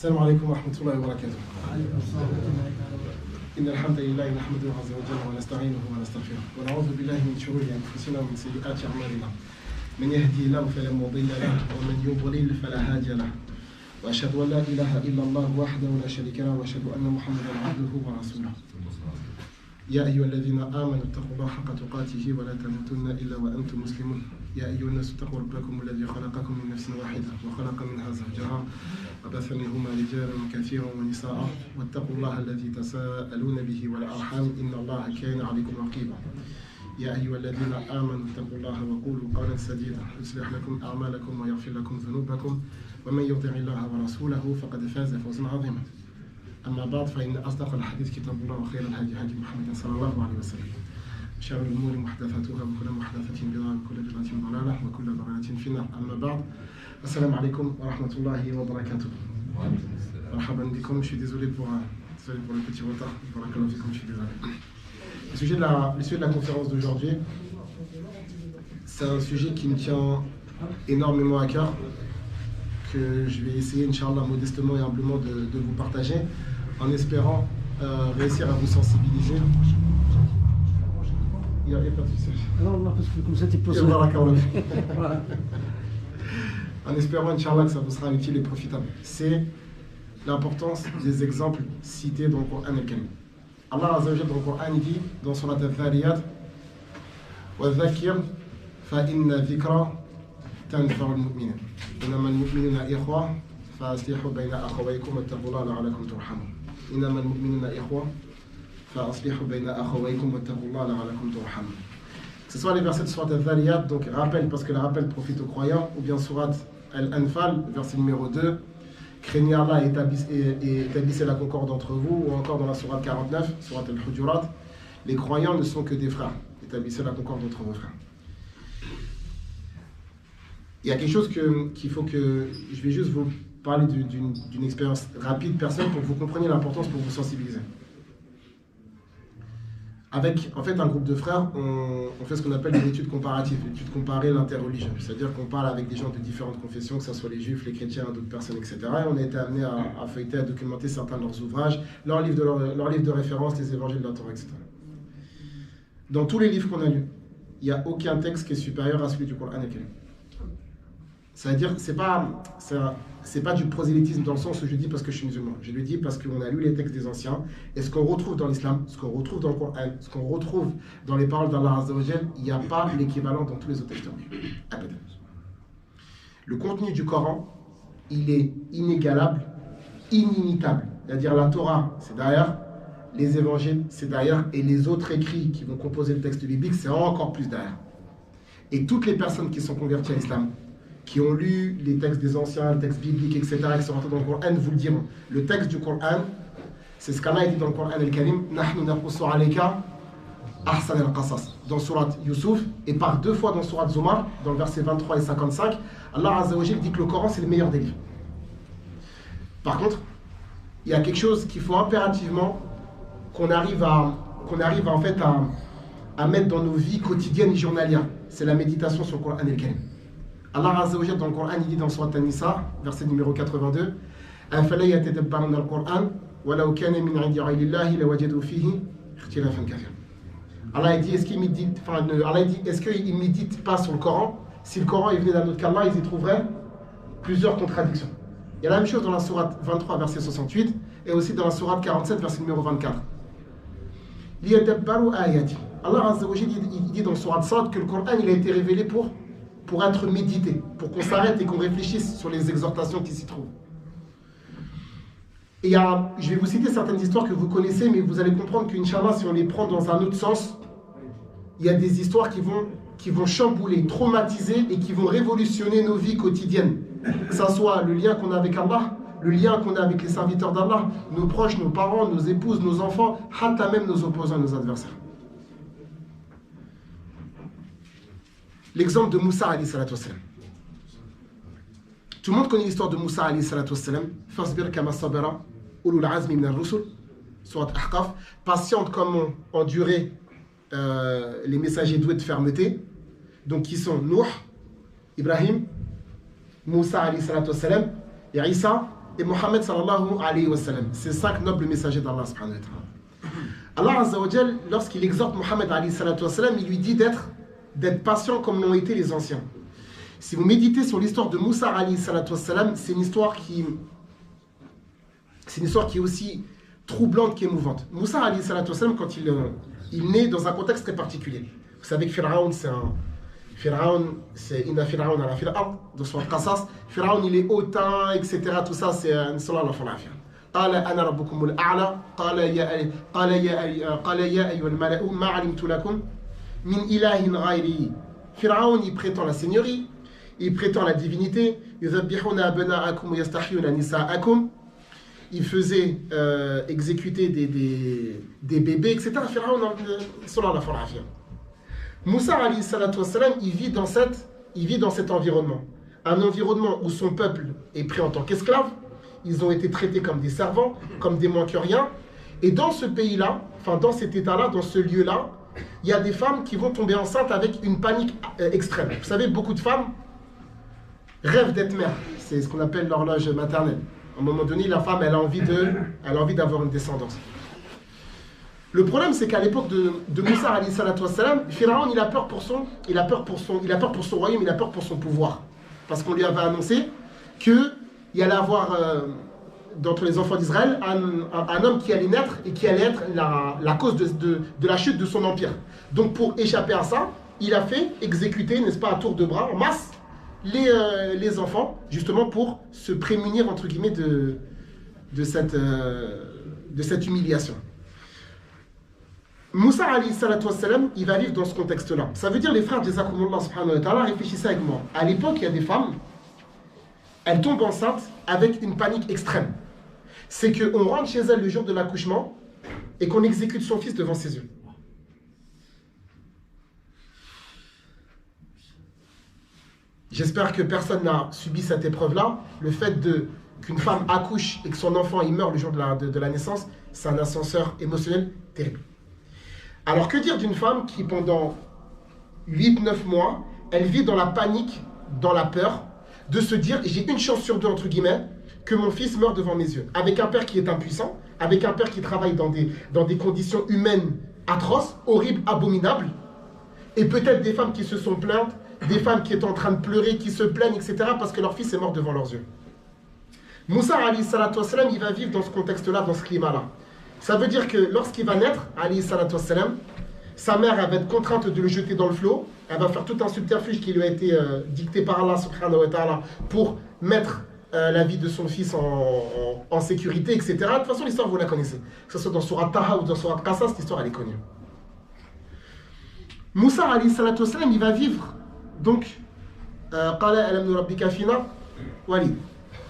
السلام عليكم ورحمة الله وبركاته. إن الحمد لله نحمده عز وجل ونستعينه ونستغفره ونعوذ بالله من شرور أنفسنا ومن سيئات أعمالنا. من يهدي الله فلا مضل له ومن يضلل فلا هادي له. وأشهد أن لا إله إلا الله وحده لا شريك له وأشهد أن محمدا عبده ورسوله. يا أيها الذين آمنوا اتقوا الله حق تقاته ولا تموتن إلا وأنتم مسلمون. يا أيها الناس اتقوا ربكم الذي خلقكم من نفس واحدة وخلق منها زوجها وبث منهما رجالا كثيرا ونساء واتقوا الله الذي تساءلون به والأرحام إن الله كان عليكم رقيبا. يا أيها الذين آمنوا اتقوا الله وقولوا قولا سديدا يصلح لكم أعمالكم ويغفر لكم ذنوبكم ومن يطع الله ورسوله فقد فاز فوزا عظيما. أما بعد فإن أصدق الحديث كتاب الله وخير الهدي هدي محمد صلى الله عليه وسلم. شر الأمور محدثاتها وكل محدثة بدعة وكل بدعة ضلالة وكل ضلالة في النار. أما بعد السلام عليكم ورحمة الله وبركاته. مرحبا بكم. Je suis désolé pour le petit retard. Barakallahu fikum, je suis désolé. Le sujet de la conférence d'aujourd'hui, c'est un sujet qui me tient énormément à cœur, que je vais essayer, Inch'Allah, modestement et humblement de vous partager, en espérant réussir à vous sensibiliser. Il n'y a pas de souci. Non, parce que comme ça, tu peux se... En espérant, Inch'Allah, que ça vous sera utile et profitable. C'est l'importance des exemples cités dans le Coran al-Karim. Allah Azza wa Jalla dans le Coran dit dans Surat al-Dhariyat وَذَكِّرْ فَإِنَّ ذِكْرَ تَنْفَعُ الْمُؤْمِنِينَ إِنَّمَا الْمُؤْمِنُونَ إِخْوَةٌ فَأَصْلِحُوا بَيْنَ أَخَوَيْكُمْ وَاتَّقُوا اللَّهَ لَعَلَّكُمْ تُرْحَمُونَ إِنَّمَا الْمُؤْمِنُونَ إِخْوَةٌ فَأَصْلِحُوا بَيْنَ أَخَوَيْكُمْ وَاتَّقُوا اللَّهَ لَعَلَّكُمْ تُرْحَمُونَ. Que ce soit les versets de Surat al-Dhariyat, donc rappel parce que le rappel profite aux croyants, ou bien Surat al-Anfal, verset numéro 2, craignez Allah et établissez la concorde entre vous, ou encore dans la Surat 49, Surat al-Hujurat, les croyants ne sont que des frères, établissez la concorde entre vos frères. Il y a quelque chose qu'il faut que je vais juste vous parler d'une expérience rapide personnelle pour que vous compreniez l'importance, pour vous sensibiliser. Avec en fait un groupe de frères, on fait ce qu'on appelle une étude comparative, une étude comparée l'interreligion. C'est-à-dire qu'on parle avec des gens de différentes confessions, que ce soit les juifs, les chrétiens, d'autres personnes, etc. Et on a été amené à feuilleter, à documenter certains de leurs ouvrages, leurs livres de référence, les évangiles de la Torah, etc. Dans tous les livres qu'on a lus, il n'y a aucun texte qui est supérieur à celui du Coran al-Karim. C'est-à-dire, c'est pas du prosélytisme dans le sens où je dis parce que je suis musulman. Je le dis parce qu'on a lu les textes des anciens. Et ce qu'on retrouve dans l'islam, ce qu'on retrouve dans le Coran, ce qu'on retrouve dans les paroles d'Allah Azza wa Jal, il n'y a pas l'équivalent dans tous les autres textes. Le contenu du Coran, il est inégalable, inimitable. C'est-à-dire la Torah, c'est derrière, les évangiles, c'est derrière, et les autres écrits qui vont composer le texte biblique, c'est encore plus derrière. Et toutes les personnes qui sont converties à l'islam, qui ont lu les textes des anciens, les textes bibliques, etc., qui sont rentrés dans le Coran, vous le diront. Le texte du Coran, c'est ce qu'Allah dit dans le Coran al-Karim, Nahnu naqussu alayka ahsan al-qasas, dans Surat Yusuf, et par deux fois dans Surat Zumar, dans le verset 23 et 55, Allah Azza wa Jalla dit que le Coran, c'est le meilleur des livres. Par contre, il y a quelque chose qu'il faut impérativement qu'on arrive en fait à mettre dans nos vies quotidiennes et journalières. C'est la méditation sur le Coran al-Karim. Allah Azza wa Jalla dans le Coran, il dit dans Surat An-Nisa, verset numéro 82, أَفَلَا يَتَدَبَّرُونَ الْقُرْآنَ وَلَوْ كَانَ مِنْ عِنْدِ غَيْرِ اللَّهِ لَوَجَدُوا فِيهِ اخْتِلَافًا كَثِيرًا. Allah dit, est-ce qu'il ne médite pas sur le Coran? Si le Coran venait d'un autre qu'Allah, ils y trouveraient plusieurs contradictions. Il y a la même chose dans la Sourate 23, verset 68, et aussi dans la Sourate 47, verset numéro 24. لِيَدَبَّرُوا آيَاتِهِ. Allah Azza wa Jalla il dit dans le Sourate Sad que le Coran il a été révélé pour être médité, pour qu'on s'arrête et qu'on réfléchisse sur les exhortations qui s'y trouvent. Et je vais vous citer certaines histoires que vous connaissez, mais vous allez comprendre qu'Inch'Allah, si on les prend dans un autre sens, il y a des histoires qui vont chambouler, traumatiser et qui vont révolutionner nos vies quotidiennes. Que ce soit le lien qu'on a avec Allah, le lien qu'on a avec les serviteurs d'Allah, nos proches, nos parents, nos épouses, nos enfants, hatta même nos opposants, nos adversaires. L'exemple de Moussa alayhi salatu wassalam. Tout le monde connaît l'histoire de Moussa alayhi salatu wassalam. Fasbir kama sabara ulul azmi min ar-rusul. Surat Ahqaf. Patiente comme ont enduré les messagers doués de fermeté. Donc qui sont Nuh, Ibrahim, Moussa alayhi salatu wassalam et Isa et Mohammed sallallahu alayhi wa sallam. Ces 5 nobles messagers d'Allah subhanahu wa ta'ala. Allah Azza wa Jal, lorsqu'il exhorte Mohammed alayhi wa sallam, il lui dit d'être patient comme l'ont été les anciens. Si vous méditez sur l'histoire de Moussa alayhi wa sallam, c'est une histoire qui est aussi troublante qu'émouvante. Moussa alayhi wa sallam, quand il naît dans un contexte très particulier. Vous savez que Pharaon, c'est Inna Pharaon ala fil ard, dans son Qasas. Pharaon, il est hautain, etc. Tout ça, c'est un salat la falafia. قال أنا ربكم الأعلى قال يا أيها الملأ ما علمت لكم من إله غيري. Pharaon, il prétend la seigneurie, il prétend la divinité. يذبحون أبناءكم ويستحيون نساءكم. Il faisait exécuter des bébés, etc. Pharaon, salat la falafia. Moussa alayhi salatu wassalam, il vit dans cet environnement. Un environnement où son peuple est pris en tant qu'esclave. Ils ont été traités comme des servants, comme des moins que rien. Et dans ce pays-là, enfin dans cet état-là, dans ce lieu-là, il y a des femmes qui vont tomber enceintes avec une panique extrême. Vous savez, beaucoup de femmes rêvent d'être mères. C'est ce qu'on appelle l'horloge maternelle. À un moment donné, la femme, elle a envie d'avoir une descendance. Le problème, c'est qu'à l'époque de Moussa alayhi salatu wassalam, Pharaon, il a peur pour son royaume, il a peur pour son pouvoir. Parce qu'on lui avait annoncé qu'il y allait avoir, d'entre les enfants d'Israël, un homme qui allait naître et qui allait être la cause de la chute de son empire. Donc pour échapper à ça, il a fait exécuter, n'est-ce pas, à tour de bras, en masse, les enfants, justement pour se prémunir, entre guillemets, de cette humiliation. Moussa alayhi salatu wassalam, il va vivre dans ce contexte-là. Ça veut dire, les frères Jazakumullah subhanahu wa ta'ala, réfléchissez avec moi. À l'époque, il y a des femmes, elles tombent enceintes avec une panique extrême. C'est qu'on rentre chez elles le jour de l'accouchement et qu'on exécute son fils devant ses yeux. J'espère que personne n'a subi cette épreuve-là. Le fait qu'une femme accouche et que son enfant il meurt le jour de la naissance, c'est un ascenseur émotionnel terrible. Alors que dire d'une femme qui pendant 8-9 mois, elle vit dans la panique, dans la peur, de se dire j'ai une chance sur 2 entre guillemets que mon fils meurt devant mes yeux, avec un père qui est impuissant, avec un père qui travaille dans des conditions humaines atroces, horribles, abominables, et peut-être des femmes qui se sont plaintes, des femmes qui étaient en train de pleurer, qui se plaignent, etc. parce que leur fils est mort devant leurs yeux. Moussa alayhi salatu wassalam, il va vivre dans ce contexte-là, dans ce climat-là. Ça veut dire que lorsqu'il va naître, alayhi salatu wassalam, sa mère elle va être contrainte de le jeter dans le flot. Elle va faire tout un subterfuge qui lui a été dicté par Allah subhanahu wa ta'ala pour mettre la vie de son fils en sécurité, etc. De toute façon, l'histoire, vous la connaissez. Que ce soit dans Surat Taha ou dans Surat Qasas, cette histoire, elle est connue. Moussa alayhi salatu wassalam, il va vivre donc Qala alam nurabbika fina Walid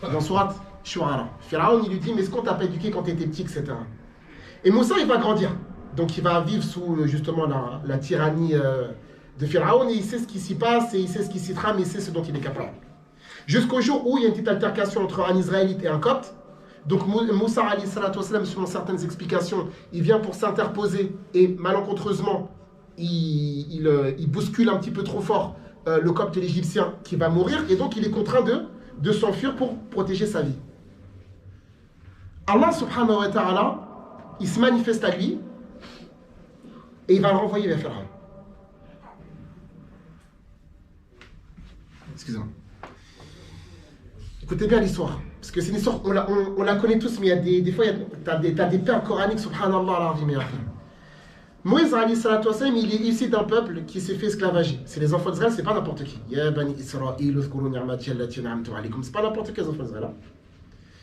dans Surat Shu'ara. Pharaon, il lui dit mais est-ce qu'on t'a pas éduqué quand tu étais petit, etc. Et Moussa, il va grandir. Donc il va vivre sous justement la tyrannie de Pharaon et il sait ce qui s'y passe et il sait ce qui s'y trame et il sait ce dont il est capable. Jusqu'au jour où il y a une petite altercation entre un Israélite et un Copte. Donc Moussa, alayhi salatu wassalam, selon certaines explications, il vient pour s'interposer et malencontreusement, il bouscule un petit peu trop fort le Copte, l'Égyptien, qui va mourir et donc il est contraint de s'enfuir pour protéger sa vie. Allah subhanahu wa ta'ala, il se manifeste à lui et il va le renvoyer vers Pharaon. Excusez-moi. Écoutez bien l'histoire, parce que c'est une histoire, on la connaît tous, mais il y a des fois, t'as des pères coraniques, subhanallah, Moïse, alayhi salatu wassalam, il est issu d'un peuple qui s'est fait esclavager. C'est les enfants d'Israël, c'est pas n'importe qui. Ya bani Israël, uzkuru ni'mati allati an'amtu alaykum. C'est pas n'importe qui les enfants d'Israël.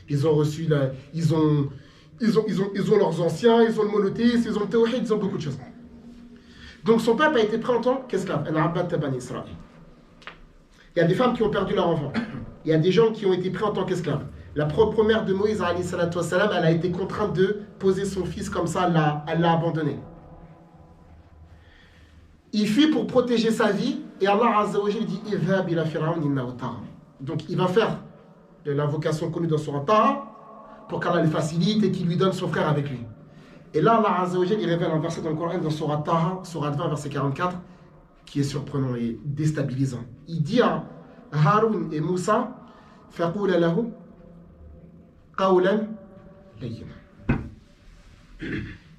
Ils ont reçu ils ont leurs anciens, ils ont le monothéisme, ils ont le tawhid, ils ont beaucoup de choses. Donc son peuple a été pris en tant qu'esclave. Il y a des femmes qui ont perdu leur enfant. Il y a des gens qui ont été pris en tant qu'esclaves. La propre mère de Moïse, alayhi salatu wassalam, elle a été contrainte de poser son fils comme ça, elle l'a abandonné. Il fuit pour protéger sa vie et Allah Azza wa Jalla dit Idhab ila Fir'aun innahu tagha. Donc il va faire de l'invocation connue dans Surat Taha pour qu'Allah le facilite et qu'il lui donne son frère avec lui. Et là Allah Azza wa Jalla il révèle un verset dans le Coran dans Surat Taha, Surat 20 verset 44 qui est surprenant et déstabilisant. Il dit à Haroun et Moussa Faqula lahu قولا لينا.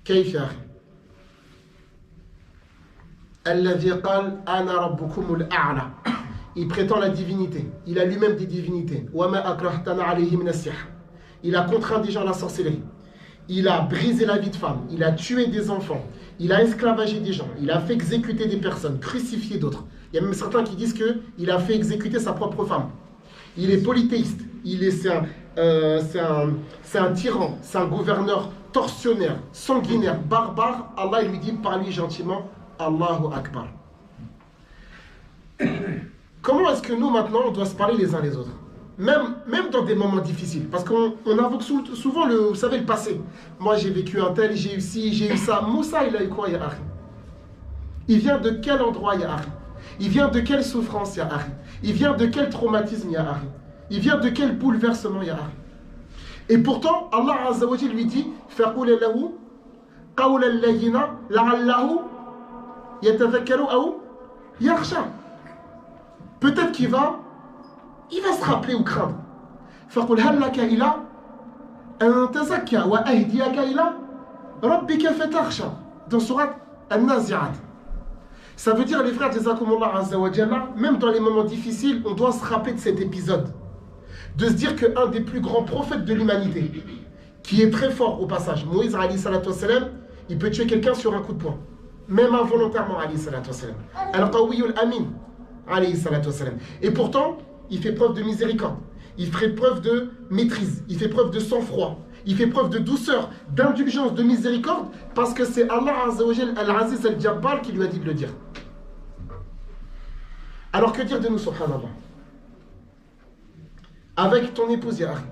كيف يا أخي؟ الذي قال أنا ربكم الأعلى. Il prétend la divinité. Il a lui-même des divinités. وما أكرهتنا عليه من السحر. Il a contraint des gens à la sorcellerie. Il a brisé la vie de femme. Il a tué des enfants. Il a esclavagé des gens. Il a fait exécuter des personnes, crucifié d'autres. Il y a même certains qui disent qu'il a fait exécuter sa propre femme. Il est polythéiste. C'est un tyran. C'est un gouverneur tortionnaire, sanguinaire, barbare. Allah il lui dit par lui gentiment Allahu Akbar. Comment est-ce que nous maintenant on doit se parler les uns les autres, même dans des moments difficiles, parce qu'on invoque souvent vous savez, le passé. Moi j'ai vécu un tel, j'ai eu ci, j'ai eu ça. Moussa il a eu quoi, ya Akhi? Il vient de quel endroit, ya Akhi? Il vient de quelle souffrance, ya Akhi? Il vient de quel traumatisme, ya Akhi? Il vient de quel bouleversement, ya Akhi? Et pourtant Allah Azza wa Jalla lui dit فَقُولَ لَهُ قَوْلًا لَيِّنًا لَعَلَّهُ يَتَذَكَّرُ أَوْ يَخْشَى. Peut-être qu'il va se rappeler ou craindre. فَقُلْ هَلْ لَكَ إِلَىٰ أَن تَزَكَّى وَأَهْدِيَكَ إِلَىٰ رَبِّكَ فَتَخْشَى. Dans Sourate An-Nazi'at. Ça veut dire, les frères, jazakumullah azza wa jalla, même dans les moments difficiles, on doit se rappeler de cet épisode. De se dire qu'un des plus grands prophètes de l'humanité, qui est très fort au passage, Moïse alayhi salatu wassalam, il peut tuer quelqu'un sur un coup de poing. Même involontairement alayhi salatu wassalam. Al-Qawiyul Amin alayhi salatu wassalam. Et pourtant, il fait preuve de miséricorde. Il fait preuve de maîtrise. Il fait preuve de sang-froid. Il fait preuve de douceur, d'indulgence, de miséricorde, parce que c'est Allah Azza wa Jal Al-Aziz Al-Jabbar qui lui a dit de le dire. Alors que dire de nous, subhanallah? Avec ton épouse, ya akhi.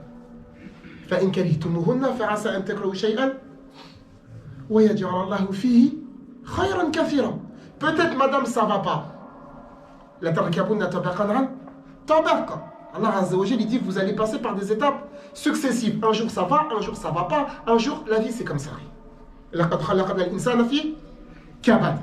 فَإِنْ كَرِهْتُمُوهُنَّ فَعَسَىٰ أَن تَكْرَهُوا شَيْئًا وَيَجْعَلَ اللَّهُ فِيهِ خَيْرًا كَثِيرًا. Peut-être, madame, ça va pas. La tarkabunna tabaqan an tabaqa. Allah Azza wa Jalla dit vous allez passer par des étapes successives. Un jour ça va, un jour ça va pas. Un jour, la vie c'est comme ça. لَقَدْ خَلَقْنَا الْإِنسَانَ فِي كَبَدٍ.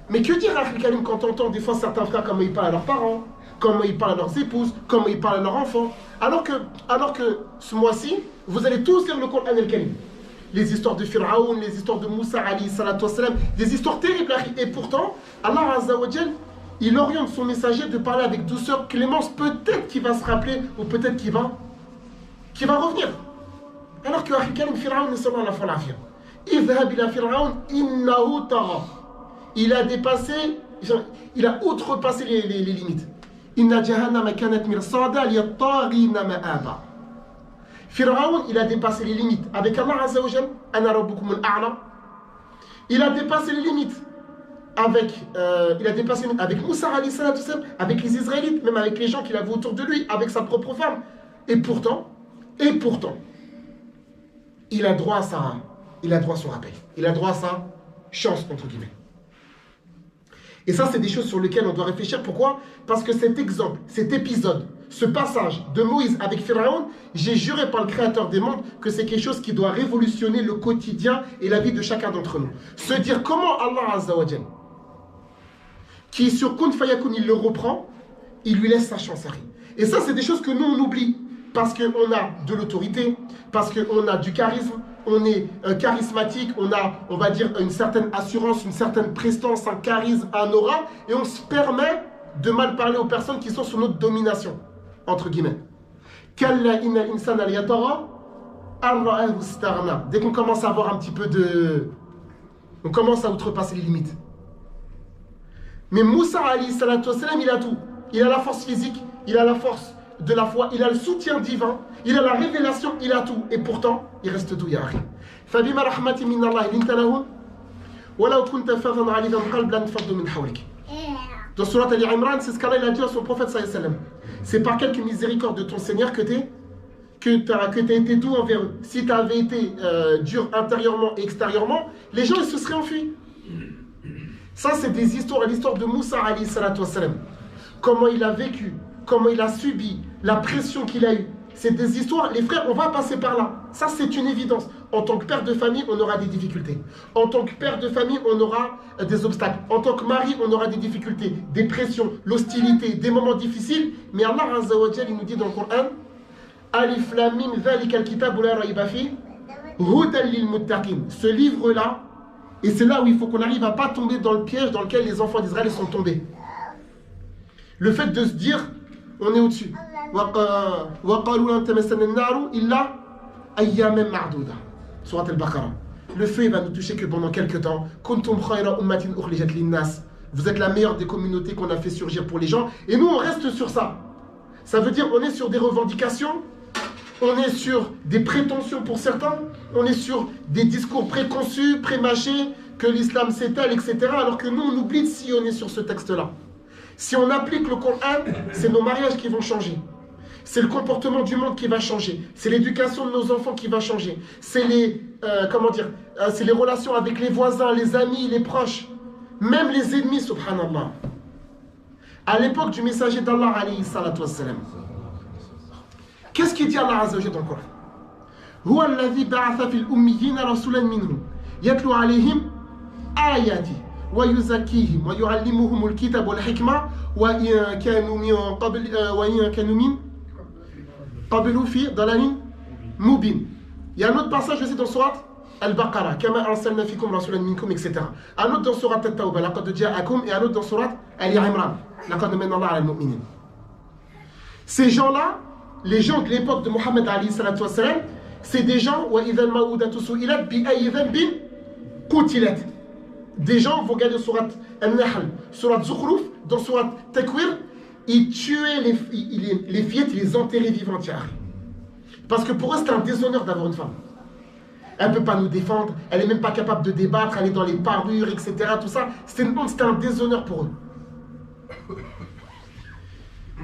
Mais que dire à Karim quand on entend des fois certains frères comment ils parlent à leurs parents, comment ils parlent à leurs épouses, comment ils parlent à leurs enfants, alors que ce mois-ci, vous allez tous lire le Coran al-Karim. Les histoires de Pharaon, les histoires de Moussa alayhi salatu wassalam, des histoires terribles. Et pourtant, Allah Azza wa Jal, il oriente son messager de parler avec douceur, clémence, peut-être qu'il va se rappeler, ou peut-être qu'il va revenir. Alors que Karim Pharaon, sallallahu alayhi wa sallam, idhhab ila Pharaon, innahu tagha. Il a dépassé, il a outrepassé les limites. Inna jahannama kanat mirsada liyattagina ma'aba. Pharaon, il a dépassé les limites. Avec Allah Azza wa Jal, ana rabbukum al-a'la. Il a dépassé les limites. Avec Moussa alayhi salatu wassalam, avec les Israélites, même avec les gens qu'il avait autour de lui, avec sa propre femme. Et pourtant, il a droit à son rappel. Il a droit à sa chance, entre guillemets. Et ça, c'est des choses sur lesquelles on doit réfléchir. Pourquoi? Parce que cet exemple, cet épisode, ce passage de Moïse avec Pharaon, j'ai juré par le Créateur des mondes que c'est quelque chose qui doit révolutionner le quotidien et la vie de chacun d'entre nous. Se dire comment Allah Azza wa Jal, qui sur Kun Fayakun, il le reprend, il lui laisse sa chance. Et ça, c'est des choses que nous, on oublie. Parce qu'on a de l'autorité, parce qu'on a du charisme, on est charismatique, on a, on va dire, une certaine assurance, une certaine prestance, un charisme, un aura, et on se permet de mal parler aux personnes qui sont sous notre domination, entre guillemets. Dès qu'on commence à avoir un petit peu de... On commence à outrepasser les limites. Mais Moussa, alayhi salatu wassalam, il a tout. Il a la force physique, il a la force de la foi, il a le soutien divin, il a la révélation, il a tout. Et pourtant, il reste tout, ya akhi. فَبِمَا رَحْمَةٍ مِّنَ اللَّهِ لِنْتَ لَهُمْ وَلَوْ كُنْتَ فَظًّا غَلِيظَ الْقَلْبِ لَانفَضُّوا مِنْ حَوْلِكَ. Dans Surat Ali Imran, c'est ce qu'Allah a dit à son prophète sallallahu alayhi wa sallam. C'est par quelque miséricorde de ton Seigneur que tu as été doux envers eux. Si tu avais été dur intérieurement et extérieurement, les gens ils se seraient enfuis. Ça, c'est des histoires, l'histoire de Moussa alayhi salatu wassalam. Comment il a vécu, comment il a subi, la pression qu'il a eue. C'est des histoires, les frères, on va passer par là. Ça, c'est une évidence. En tant que père de famille, on aura des difficultés. En tant que père de famille, on aura des obstacles. En tant que mari, on aura des difficultés, des pressions, l'hostilité, des moments difficiles. Mais Allah Azza wa Jal, il nous dit dans le Coran, Alif Lam Mim Dhalika al-Kitabu la rayba fihi Hudan lil muttaqin. Ce livre-là, et c'est là où il faut qu'on arrive à pas tomber dans le piège dans lequel les enfants d'Israël sont tombés. Le fait de se dire, on est au-dessus. وَقَالُوا لَن تَمَسَّنَا النَّارُ إِلَّا أَيَّامًا مَعْدُودَةً. Surat al-Baqarah. Le feu il va nous toucher que pendant quelques temps. Kuntum khayra ummatin ukhrijat lin-nas. Vous êtes la meilleure des communautés qu'on a fait surgir pour les gens. Et nous, on reste sur ça. Ça veut dire on est sur des revendications, on est sur des prétentions pour certains, on est sur des discours préconçus, prémâchés, que l'islam s'étale, etc. Alors que nous, on oublie de sillonner sur ce texte-là. Si on applique le Coran, c'est nos mariages qui vont changer. C'est le comportement du monde qui va changer. C'est l'éducation de nos enfants qui va changer. C'est c'est les relations avec les voisins, les amis, les proches. Même les ennemis, subhanallah. À l'époque du messager d'Allah, alayhi salatu wassalam, qu'est-ce qu'il dit Allah Azza wa Jalla dans le Coran? Huwa alladhi ba'atha fil ummiyina rasulan minhum yatlu alayhim ayati wa yuzakkihim wa yu'allimuhum al-kitaba wal hikma wa in kanu min qablu fi dalalin mubin. Il y a un autre passage aussi dans Surat Al-Baqarah, Kama arsalna fikum rasulan minkum, etc. Un autre dans Surat At-Tawbah, laqad ja'akum, et un autre dans Surat Al-Imran, laqad manna Allahu 'ala al-mu'minin. Ces gens-là, les gens de l'époque de Mohammed alayhi salatu wassalam, c'est des gens wa idhal ma'udatu su'ilat bi ayyi dhanbin qutilat. Des gens vont regarder Surat An-Nahl, Surat Zukhruf, dans Surat Takwir, ils tuaient les fillettes, ils les enterraient vivantes. Parce que pour eux, c'est un déshonneur d'avoir une femme. Elle ne peut pas nous défendre, elle n'est même pas capable de débattre, elle est dans les parures, etc. Tout ça, c'était une honte, c'était un déshonneur pour eux.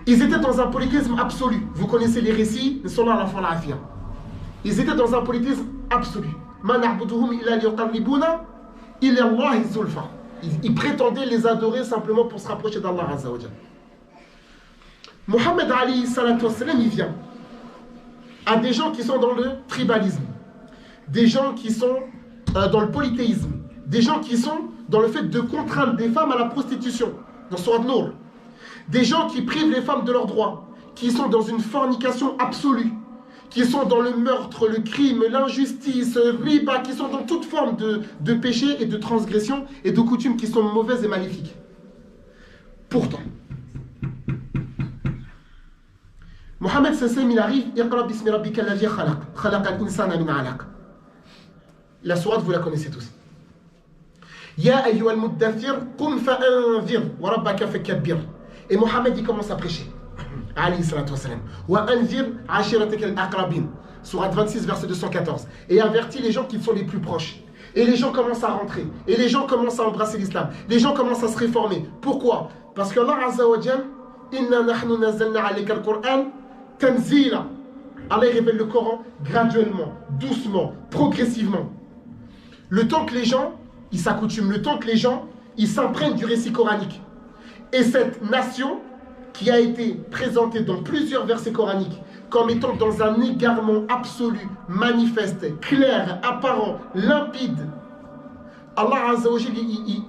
Ils étaient dans un polythéisme absolu. Vous connaissez les récits, ils sont là à la fin la affaire. Ils étaient dans un polythéisme absolu. Ils prétendaient les adorer simplement pour se rapprocher d'Allah Azza wa Jalla. Mohammed alayhi salatu wassalam, il vient à des gens qui sont dans le tribalisme, des gens qui sont dans le polythéisme, des gens qui sont dans le fait de contraindre des femmes à la prostitution, dans Surat Nour, des gens qui privent les femmes de leurs droits, qui sont dans une fornication absolue, qui sont dans le meurtre, le crime, l'injustice, riba, qui sont dans toute forme de péché et de transgression et de coutumes qui sont mauvaises et maléfiques. Pourtant, Mohammed Sassam, il arrive, Iqra bismi rabbika alladhi khalaq, khalaqa al-insana min 'alaq. La sourate, vous la connaissez tous. Ya ayyuhal muddathir, qum fa'anzir, wa rabbaka fakabbir. Et Mohammed, il commence à prêcher. Alayhi salatu wassalam. Wa anzir ashiratak al-aqrabin. Sourate 26, verset 214. Et avertit les gens qui sont les plus proches. Et les gens commencent à rentrer. Et les gens commencent à embrasser l'islam. Les gens commencent à se réformer. Pourquoi? Parce que Allah Azza wa Jal, inna nahnu nazzalna alayka al-Qur'an tanzila. Allah révèle le Coran graduellement, doucement, progressivement. Le temps que les gens, ils s'accoutument, le temps que les gens, ils s'imprègnent du récit coranique. Et cette nation, qui a été présentée dans plusieurs versets coraniques, comme étant dans un égarement absolu, manifeste, clair, apparent, limpide. Allah Azza wa Jal,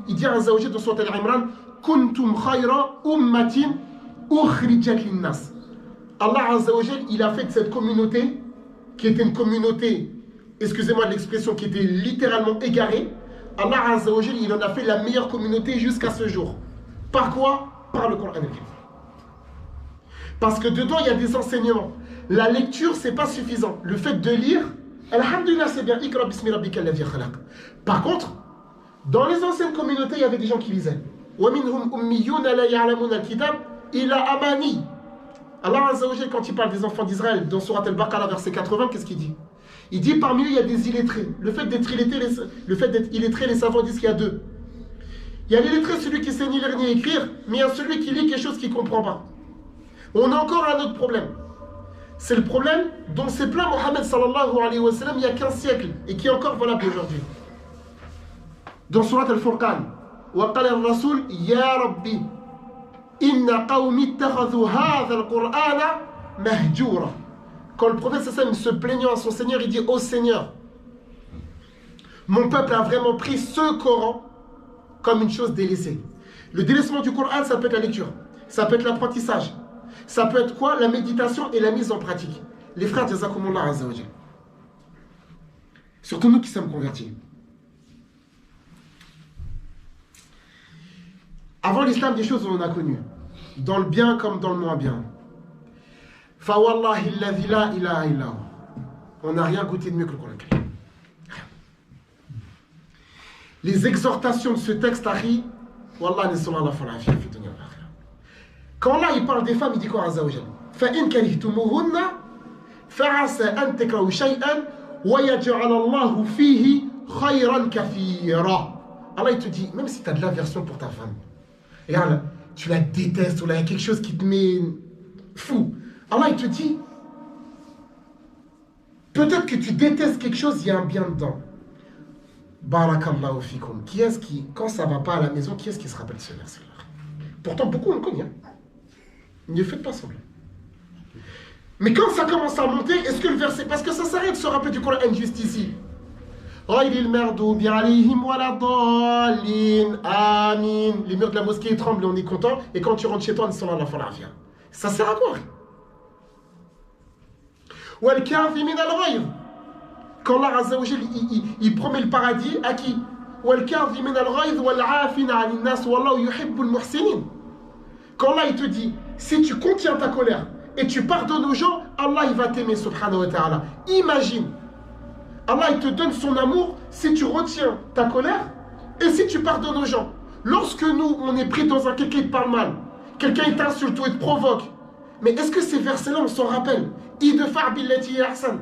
il dit à Azza wa Jal dans Surat Al-Imran, Kuntum khayra ummatin ukhrijat linnas. Allah Azza wa Jal, il a fait de cette communauté, qui était une communauté, excusez-moi de l'expression, qui était littéralement égarée, Allah Azza wa Jal, il en a fait la meilleure communauté jusqu'à ce jour. Par quoi? Par le Coran. Parce que dedans, il y a des enseignements. La lecture, c'est pas suffisant. Le fait de lire, alhamdulillah, c'est bien. Iqra bismi rabbika alladhi khalaq. Par contre, dans les anciennes communautés, il y avait des gens qui lisaient. Wa minhum ummiyuna la ya'lamuna al-kitab ila amani. Allah Azza wa Jal, quand il parle des enfants d'Israël, dans Surat Al-Baqarah, verset 80, qu'est-ce qu'il dit? Il dit parmi eux, il y a des illettrés. Le fait d'être illettré, les savants disent qu'il y a deux. Il y a l'illettré, celui qui sait ni lire ni écrire, mais il y a celui qui lit quelque chose qu'il ne comprend pas. On a encore un autre problème. C'est le problème dont s'est plaint Mohammed sallallahu alayhi wa sallam il y a 15 siècles et qui est encore valable aujourd'hui. Dans Surat Al-Furqan, wa qala ar-rasul ya rabbi inna qawmi ittakhadhu hadha al-Qur'ana mahjura. Quand le prophète sallam se plaignant à son Seigneur, il dit ô Seigneur, mon peuple a vraiment pris ce Coran comme une chose délaissée. Le délaissement du Coran, ça peut être la lecture, ça peut être l'apprentissage, ça peut être quoi? La méditation et la mise en pratique. les frères Jazakumullah Azza wa Jal. Surtout nous qui sommes convertis. Avant l'islam, des choses on en a connues. Dans le bien comme dans le moins bien. Fa wallahi alladhi la ilaha illa hu. On n'a rien goûté de mieux que le Coran Karim. Les exhortations de ce texte, Ari, wallah, quand là il parle des femmes, il dit quoi, Azza wa Jal? فَإِنْ كَرِهْتُمُوهُنَّ فَعَسَىٰ أَنْ تَكْرَهُوا شَيْئًا وَيَجْعَلَ اللَّهُ فِيهِ خَيْرًا كَثِيرًا. Allah il te dit, même si tu as de l'aversion pour ta femme, regarde, tu la détestes ou là il y a quelque chose qui te met fou, Allah il te dit, peut-être que tu détestes quelque chose, il y a un bien dedans. Barakallahu fikum. Qui est-ce qui, quand ça va pas à la maison, qui est-ce qui se rappelle de ce verset-là? Pourtant, beaucoup on le connaît. Ne faites pas semblant. Mais quand ça commence à monter, est-ce que le verset, parce que ça s'arrête de se rappeler du Coran juste ici. Les murs de la mosquée tremblent et on est content. Et quand tu rentres chez toi, on est sur la falafia. Ça sert à quoi? Quand Allah Azza wa Jal, il promet le paradis à qui? Quand Allah il te dit, si tu contiens ta colère et tu pardonnes aux gens, Allah il va t'aimer subhanahu wa ta'ala. Imagine, Allah il te donne son amour si tu retiens ta colère et si tu pardonnes aux gens. Lorsque nous on est pris dans un quelqu'un qui te parle mal, quelqu'un il t'insulte ou il te provoque, mais est-ce que ces versets là on s'en rappelle? Idfa' billati ahsan.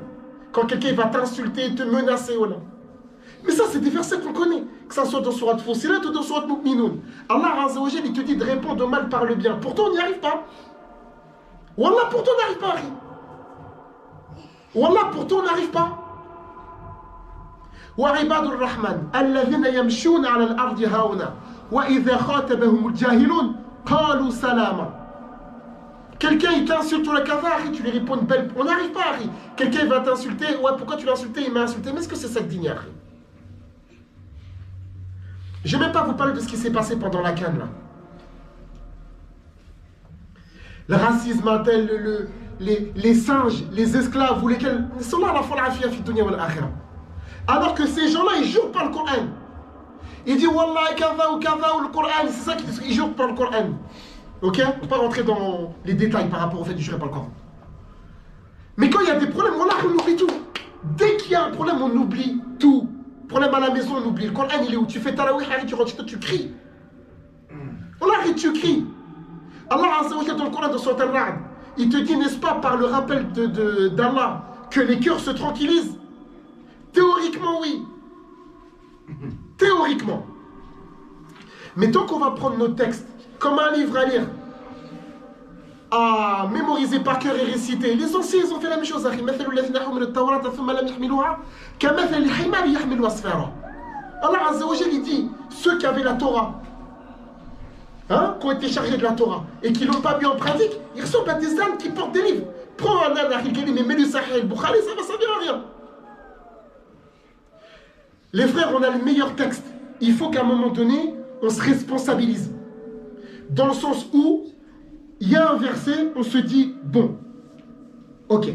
Quand quelqu'un va t'insulter, te menacer, voilà. Mais ça, c'est des versets qu'on connaît. Que ça soit dans Surat Fussilat ou dans Surat Mu'minun. Allah Azza wa Jal, il te dit de répondre au mal par le bien. Pourtant, on n'y arrive pas. Wallah, pourtant, on n'arrive pas, Harry. Wallah, pourtant, on n'arrive pas. Wa ibadur rahman, alladhina yamshuna ala al-ardi hauna, wa idha khatabahum al-jahilun, qalu salama. Quelqu'un il t'insulte ou la cavare, tu lui réponds une belle. On n'arrive pas, Harry. Quelqu'un va t'insulter. Ouais, pourquoi tu l'as insulté? Il m'a insulté. Mais est-ce que c'est ça le digne, Harry? Je ne vais même pas vous parler de ce qui s'est passé pendant la canne, là. Le racisme, les singes, les esclaves, ou lesquels. Ils sont là à la fois la afia fi dunya wal akhirah. Alors que ces gens-là, ils jurent par le Coran. Ils disent Wallah, kaza ou le Coran. C'est ça qu'ils jurent par le Coran. Ok? On ne peut pas rentrer dans les détails par rapport au fait de jurer par le Coran. Mais quand il y a des problèmes, on oublie tout. Dès qu'il y a un problème, on oublie tout. Problème à la maison, on oublie. Le Coran, il est où? Tu fais tarawih, tu rentres chez toi, tu cries. Allah, tu cries. Allah Azza wa Jalla dans le Coran, dans Surat Al-Ra'd, il te dit, n'est-ce pas, par le rappel d'Allah, que les cœurs se tranquillisent? Théoriquement, oui. Théoriquement. Mais tant qu'on va prendre nos textes comme un livre à lire, à mémoriser par cœur et réciter. Les anciens, ils ont fait la même chose. Allah Azza wa Jal, il dit, ceux qui avaient la Torah, hein, qui ont été chargés de la Torah, et qui ne l'ont pas mis en pratique, ils ressemblent à des ânes qui portent des livres. Prends un âne, mais mets-le Sahih al-Bukhari, ça va servir à rien. Les frères, on a le meilleur texte. Il faut qu'à un moment donné, on se responsabilise. Dans le sens où, il y a un verset, on se dit, bon, ok.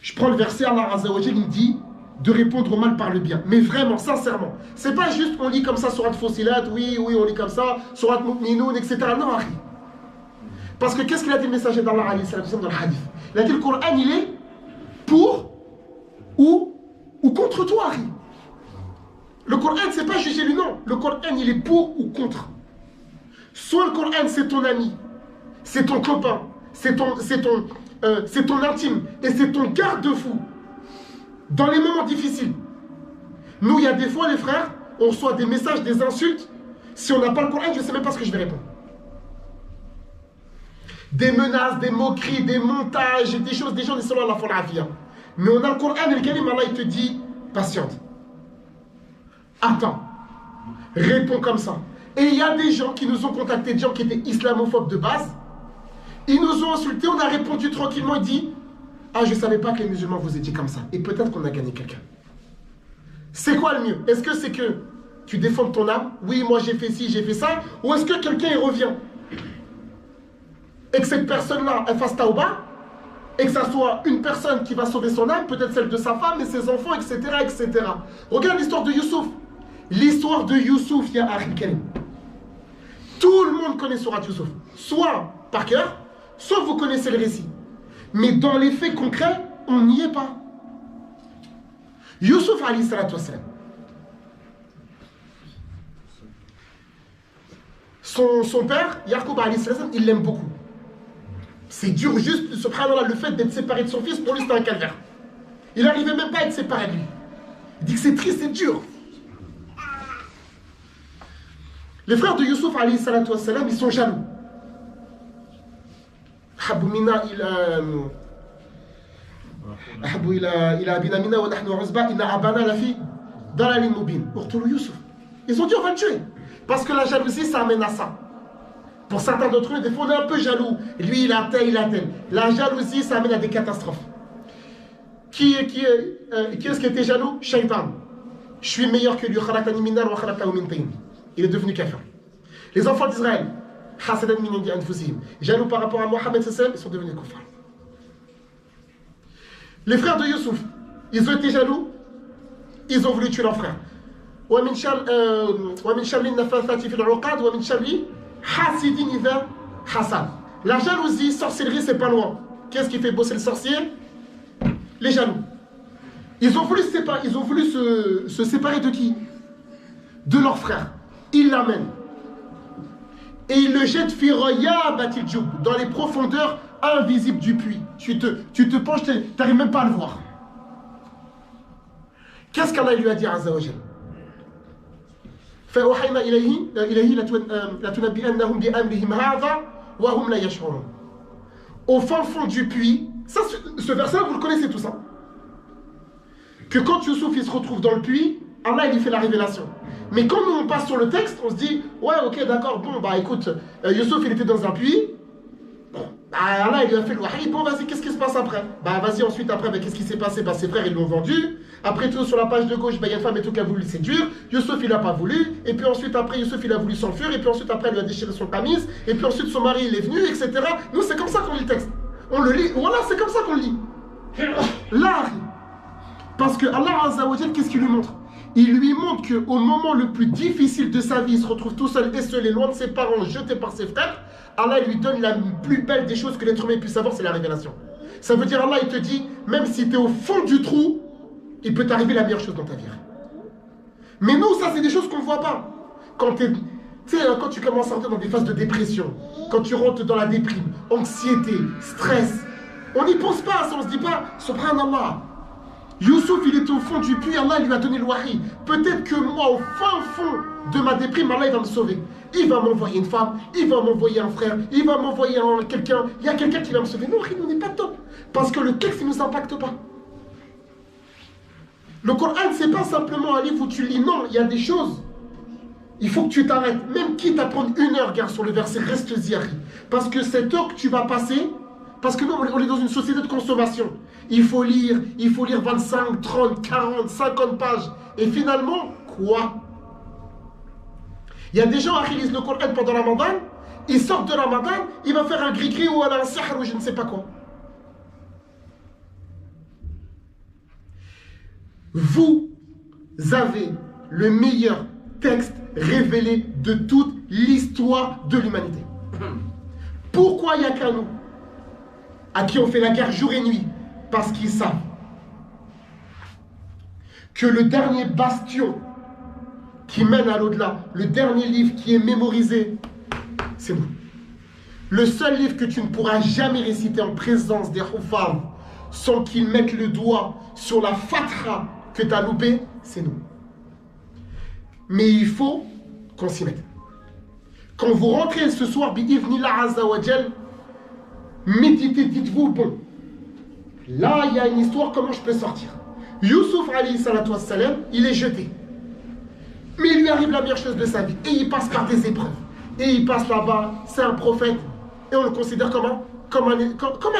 Je prends le verset, Allah Azza wa Jal, il dit de répondre au mal par le bien. Mais vraiment, sincèrement. C'est pas juste, on lit comme ça, Surat Fussilat, oui, on lit comme ça, Surat Mu'minun, etc. Non, Harry. Parce que qu'est-ce qu'il a dit le messager d'Allah alayhi salam dans le hadith? Il a dit, le Coran, il est pour ou contre toi, Harry. Le Coran, c'est pas juger lui, non. Le Coran, il est pour ou contre. Soit le Coran, c'est ton ami, c'est ton copain, c'est ton intime, et c'est ton garde-fou dans les moments difficiles. Nous, il y a des fois, les frères, on reçoit des messages, des insultes. Si on n'a pas le Coran, je ne sais même pas ce que je vais répondre. Des menaces, des moqueries, des montages, des choses, des gens, à la fois la vie. Mais on a le Coran, et le Karim, Allah, il te dit, patiente. Attends. Réponds comme ça. Et il y a des gens qui nous ont contactés, des gens qui étaient islamophobes de base. Ils nous ont insultés, on a répondu tranquillement et dit, ah, je ne savais pas que les musulmans vous étiez comme ça. Et peut-être qu'on a gagné quelqu'un. C'est quoi le mieux? Est-ce que c'est que tu défends ton âme? Oui, moi j'ai fait ci, j'ai fait ça. Ou est-ce que quelqu'un y revient? Et que cette personne-là, elle fasse taouba? et que ça soit une personne qui va sauver son âme, peut-être celle de sa femme et ses enfants, etc., etc. Regarde l'histoire de Youssouf. L'histoire de Youssouf, il y a Akhi Karim. Tout le monde connaît Surat Youssouf. Soit par cœur, soit vous connaissez le récit. Mais dans les faits concrets, on n'y est pas. Youssouf alayhi salatu wassalam. Son père, Yaqub alayhi salam, il l'aime beaucoup. C'est dur juste, subhanallah, le fait d'être séparé de son fils, pour lui c'était un calvaire. Il n'arrivait même pas à être séparé de lui. Il dit que c'est triste, c'est dur. Les frères de Youssouf alayhi salatu wassalam, ils sont jaloux. Haboumina, ils ont dit on va le tuer. Parce que la jalousie, ça amène à ça. Pour certains d'entre eux, des fois on est un peu jaloux. Lui, il a tel, il a tel. La jalousie, ça amène à des catastrophes. Qui est-ce qui était jaloux? Shaitan. Je suis meilleur que lui. Il est devenu kafir. Les enfants d'Israël, jaloux par rapport à Mohammed, ils sont devenus kuffar. Les frères de Youssouf, ils ont été jaloux, ils ont voulu tuer leur frère. La jalousie, sorcellerie, c'est pas loin. Qu'est-ce qui fait bosser le sorcier? Les jaloux. Ils ont voulu se séparer de qui? De leur frère. Ils l'amènent. Et ils le jettent dans les profondeurs invisibles du puits. Tu te penches, tu n'arrives même pas à le voir. Qu'est-ce qu'Allah lui a dit à Azza wa Jal? فأوحينا إليه لتنبئنهم بأمرهم هذا وهم لا يشعرون. Au fin fond du puits, ça, ce verset-là, vous le connaissez tout ça. Que quand Youssouf il se retrouve dans le puits, Allah il lui fait la révélation. Mais quand nous on passe sur le texte, on se dit ouais ok d'accord, bon bah écoute, Youssouf il était dans un puits, bon, bah, Allah il lui a fait le wahi, bon vas-y qu'est-ce qui se passe après? Bah vas-y ensuite après, bah, qu'est-ce qui s'est passé? Bah ses frères ils l'ont vendu, après tout sur la page de gauche, bah il y a une femme et tout qui a voulu le séduire, Youssouf il a pas voulu, et puis ensuite après Youssouf il a voulu s'enfuir, et puis ensuite après il lui a déchiré son camis, et puis ensuite son mari il est venu, etc. Nous c'est comme ça qu'on lit le texte, on le lit, voilà c'est comme ça qu'on le lit. Là, parce que Allah Azza wa Jal, qu'est-ce qu'il lui montre? Il lui montre qu'au moment le plus difficile de sa vie, il se retrouve tout seul et seul et loin de ses parents, jeté par ses frères. Allah lui donne la plus belle des choses que l'être humain puisse avoir, c'est la révélation. Ça veut dire Allah il te dit, même si tu es au fond du trou, il peut t'arriver la meilleure chose dans ta vie. Mais nous, ça c'est des choses qu'on ne voit pas. Quand tu commences à rentrer dans des phases de dépression, quand tu rentres dans la déprime, anxiété, stress, on n'y pense pas, ça on se dit pas, subhanallah. Youssouf, il était au fond du puits, Allah il lui a donné le wahi. Peut-être que moi, au fin fond de ma déprime, Allah il va me sauver. Il va m'envoyer une femme, il va m'envoyer un frère, il va m'envoyer quelqu'un. Il y a quelqu'un qui va me sauver. Non, on n'est pas top. Parce que le texte, il ne nous impacte pas. Le Coran, c'est pas simplement un livre où tu lis. Non, il y a des choses. Il faut que tu t'arrêtes. Même quitte à prendre 1 heure, regarde sur le verset, reste-y. Parce que cette heure que tu vas passer, parce que nous, on est dans une société de consommation. Il faut lire 25, 30, 40, 50 pages. Et finalement, quoi? Il y a des gens qui lisent le Coran pendant le Ramadan, ils sortent de Ramadan, il va faire un gris-gris ou un sihr ou je ne sais pas quoi. Vous avez le meilleur texte révélé de toute l'histoire de l'humanité. Pourquoi il n'y a qu'à nous, à qui on fait la guerre jour et nuit? Parce qu'ils savent que le dernier bastion qui mène à l'au-delà, le dernier livre qui est mémorisé, c'est nous. Le seul livre que tu ne pourras jamais réciter en présence des Hufam sans qu'ils mettent le doigt sur la fatra que tu as loupée, c'est nous. Mais il faut qu'on s'y mette. Quand vous rentrez ce soir, bi'ivnillah azza wa jal, méditez, dites-vous, bon, là il y a une histoire, comment je peux sortir? Youssouf alayhi salatu wassalam, il est jeté. Mais il lui arrive la meilleure chose de sa vie. Et il passe par des épreuves. Et il passe là-bas, c'est un prophète. Et on le considère comme un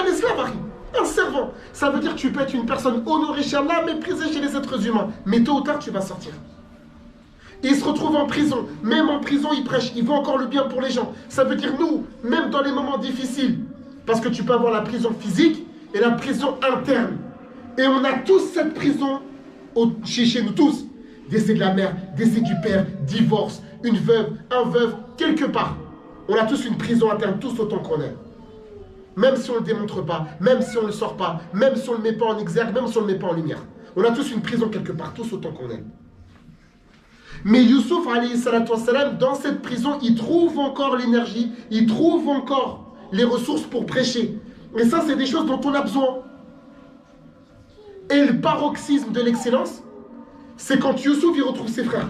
esclave, un servant. Ça veut dire que tu peux être une personne honorée chez Allah, méprisée chez les êtres humains. Mais tôt ou tard, tu vas sortir. Et il se retrouve en prison. Même en prison, il prêche. Il veut encore le bien pour les gens. Ça veut dire nous, même dans les moments difficiles, parce que tu peux avoir la prison physique, et la prison interne. Et on a tous cette prison chez nous tous. Décès de la mère, décès du père, divorce, une veuve, un veuve, quelque part. On a tous une prison interne, tous autant qu'on est. Même si on ne le démontre pas, même si on ne le sort pas, même si on ne le met pas en exergue, même si on ne le met pas en lumière. On a tous une prison quelque part, tous autant qu'on est. Mais Youssouf, alayhi salatu wassalam, dans cette prison, il trouve encore l'énergie, il trouve encore les ressources pour prêcher. Et ça, c'est des choses dont on a besoin. Et le paroxysme de l'excellence, c'est quand Youssouf, il retrouve ses frères.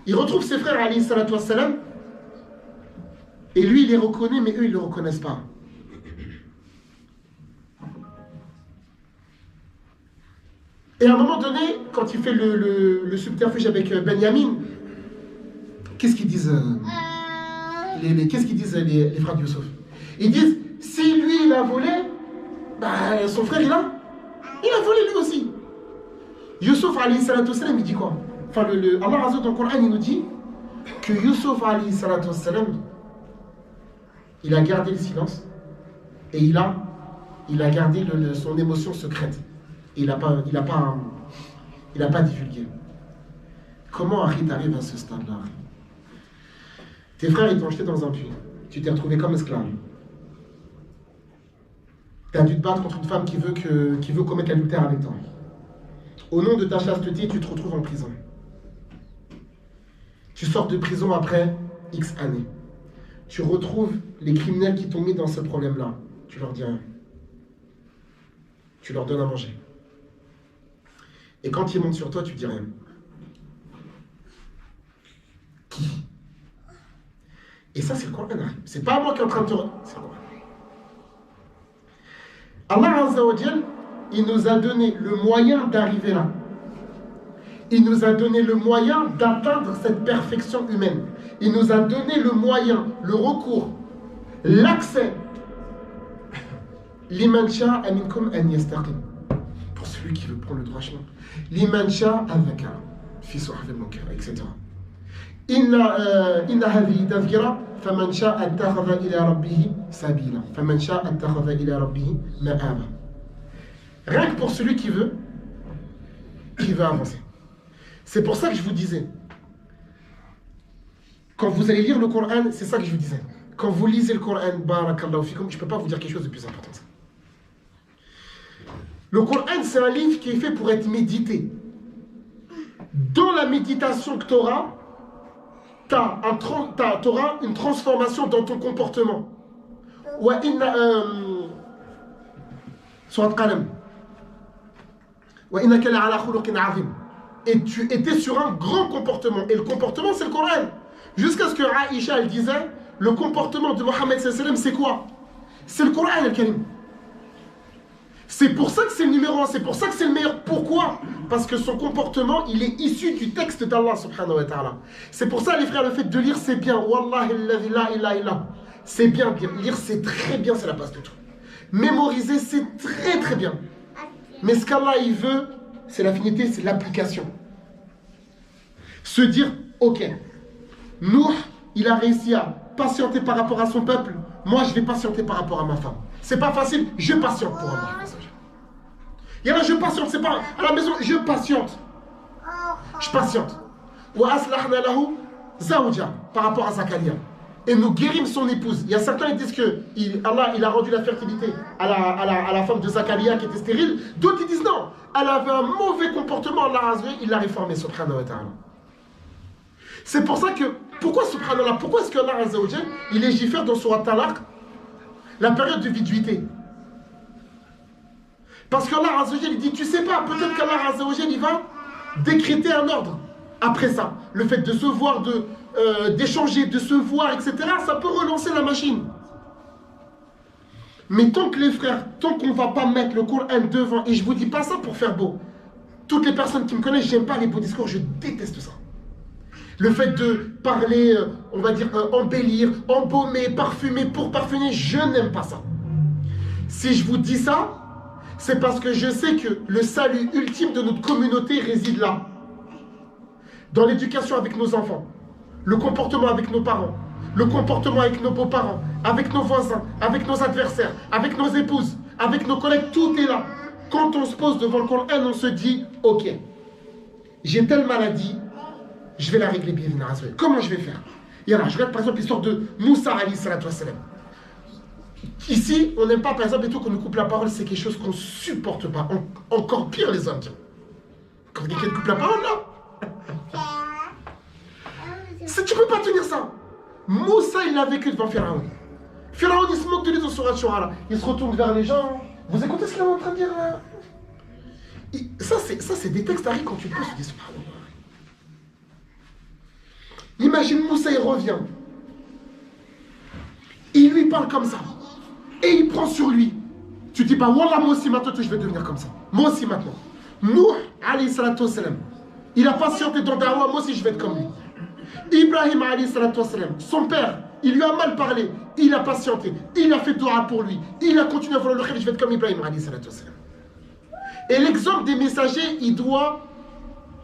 Il retrouve ses frères, alayhi salatu wassalam, et lui, il les reconnaît, mais eux, ils ne le reconnaissent pas. Et à un moment donné, quand il fait le subterfuge avec Benyamin, qu'est-ce qu'ils disent qu'est-ce qu'ils disent les frères de Youssouf? Ils disent, si lui, il a volé, bah, son frère, il a volé lui aussi. Youssouf, alayhi salatu wassalam, il dit quoi? Enfin, Allah Azza dans le Coran, il nous dit que Youssouf, alayhi salatu wassalam, il a gardé le silence et il a gardé son émotion secrète. Et il n'a pas divulgué. Comment Harry t'arrives à ce stade-là? Tes frères ils t'ont jeté dans un puits. Tu t'es retrouvé comme esclave. Tu as dû te battre contre une femme qui veut commettre l'adultère avec toi. Au nom de ta chasteté, tu te retrouves en prison. Tu sors de prison après X années. Tu retrouves les criminels qui t'ont mis dans ce problème-là. Tu leur dis rien. Tu leur donnes à manger. Et quand ils montent sur toi, tu dis rien. Qui? Et ça, c'est le Coran. C'est pas moi qui est en train de te... C'est le Coran. Allah Azza wa Jal, il nous a donné le moyen d'arriver là. Il nous a donné le moyen d'atteindre cette perfection humaine. Il nous a donné le moyen, le recours, l'accès. Liman sha'a minkum an yastaqim. Pour celui qui veut prendre le droit chemin. Liman sha'a dhakara fi suhufin mukarrama, etc. Inna hadhihi tadhkira faman sha'a ittakhadha ila rabbih sabila faman sha'a ittakhadha ila rabbih ma'aba. Rien que pour celui qui veut avancer. C'est pour ça que je vous disais, quand vous allez lire le Coran, c'est ça que je vous disais. Quand vous lisez le Coran, barakallahu fikum, je ne peux pas vous dire quelque chose de plus important que ça. Le Coran, c'est un livre qui est fait pour être médité. Dans la méditation que tu auras, tu auras une transformation dans ton comportement. Surat Qalam. Et tu étais sur un grand comportement. Et le comportement, c'est le Coran. Jusqu'à ce que Aïcha, elle disait, le comportement de Mohammed sallam, c'est quoi? C'est le Coran al-Karim. C'est pour ça que c'est le numéro 1, c'est pour ça que c'est le meilleur. Pourquoi? Parce que son comportement, il est issu du texte d'Allah subhanahu wa ta'ala. C'est pour ça, les frères, le fait de lire, c'est bien. Wallahi la ilaha illa. C'est bien. Lire, c'est très bien, c'est la base de tout. Mémoriser, c'est très très bien. Mais ce qu'Allah, il veut, c'est l'affinité, c'est l'application. Se dire, ok, Nuh, il a réussi à patienter par rapport à son peuple. Moi, je vais patienter par rapport à ma femme. C'est pas facile, je patiente pour avoir le message. Il y en a, je patiente, c'est pas à la maison, je patiente. Je patiente. Wa aslahna lahu zawja par rapport à Zakaria. Et nous guérîmes son épouse. Il y a certains qui disent que Allah il a rendu la fertilité à la femme de Zakaria qui était stérile. D'autres qui disent non, elle avait un mauvais comportement, Allah il l'a réformé, subhanahu wa ta'ala. C'est pour ça que, pourquoi subhanallah, pourquoi est-ce que Allah Azza wa Jal, il légifère dans Surat Talaq la période de viduité? Parce qu'Allah Azza wa Jal, il dit, tu sais pas, peut-être qu'Allah Azza wa Jal, il va décréter un ordre. Après ça, le fait de se voir, d'échanger, de se voir, etc., ça peut relancer la machine. Mais tant que les frères, tant qu'on ne va pas mettre le Coran devant, et je ne vous dis pas ça pour faire beau. Toutes les personnes qui me connaissent, j'aime pas les beaux discours, je déteste ça. Le fait de parler, on va dire, embellir, embaumer, parfumer, pour parfumer, je n'aime pas ça. Si je vous dis ça, c'est parce que je sais que le salut ultime de notre communauté réside là. Dans l'éducation avec nos enfants, le comportement avec nos parents, le comportement avec nos beaux-parents, avec nos voisins, avec nos adversaires, avec nos épouses, avec nos collègues, tout est là. Quand on se pose devant le Coran, on se dit, ok, j'ai telle maladie, je vais la régler bien. Comment je vais faire? Et alors, je regarde par exemple l'histoire de Moussa alayhi salatu wassalam. Ici, on n'aime pas par exemple et tout qu'on nous coupe la parole, c'est quelque chose qu'on ne supporte pas. Encore pire les hommes. Quand quelqu'un te coupe la parole là, tu ne peux pas tenir ça. Moussa, il a vécu devant Pharaon. Pharaon, il se moque de lui dans Surat Shura. Il se retourne vers les gens. Vous écoutez ce qu'il est en train de dire là? Ça, c'est des textes, Harry, quand tu le poses, tu dis subhanallah. Imagine Moussa, il revient. Il lui parle comme ça. Et il prend sur lui. Tu dis pas, Wallah, moi aussi maintenant, je vais devenir comme ça. Moi aussi maintenant. Nuh, alayhi salatu wassalam, il a patienté dans Dawa, moi aussi je vais être comme lui. Ibrahim, alayhi salatu wassalam, son père, il lui a mal parlé. Il a patienté. Il a fait dua pour lui. Il a continué à vouloir le khayr, je vais être comme Ibrahim, alayhi salatu wassalam. Et l'exemple des messagers, il doit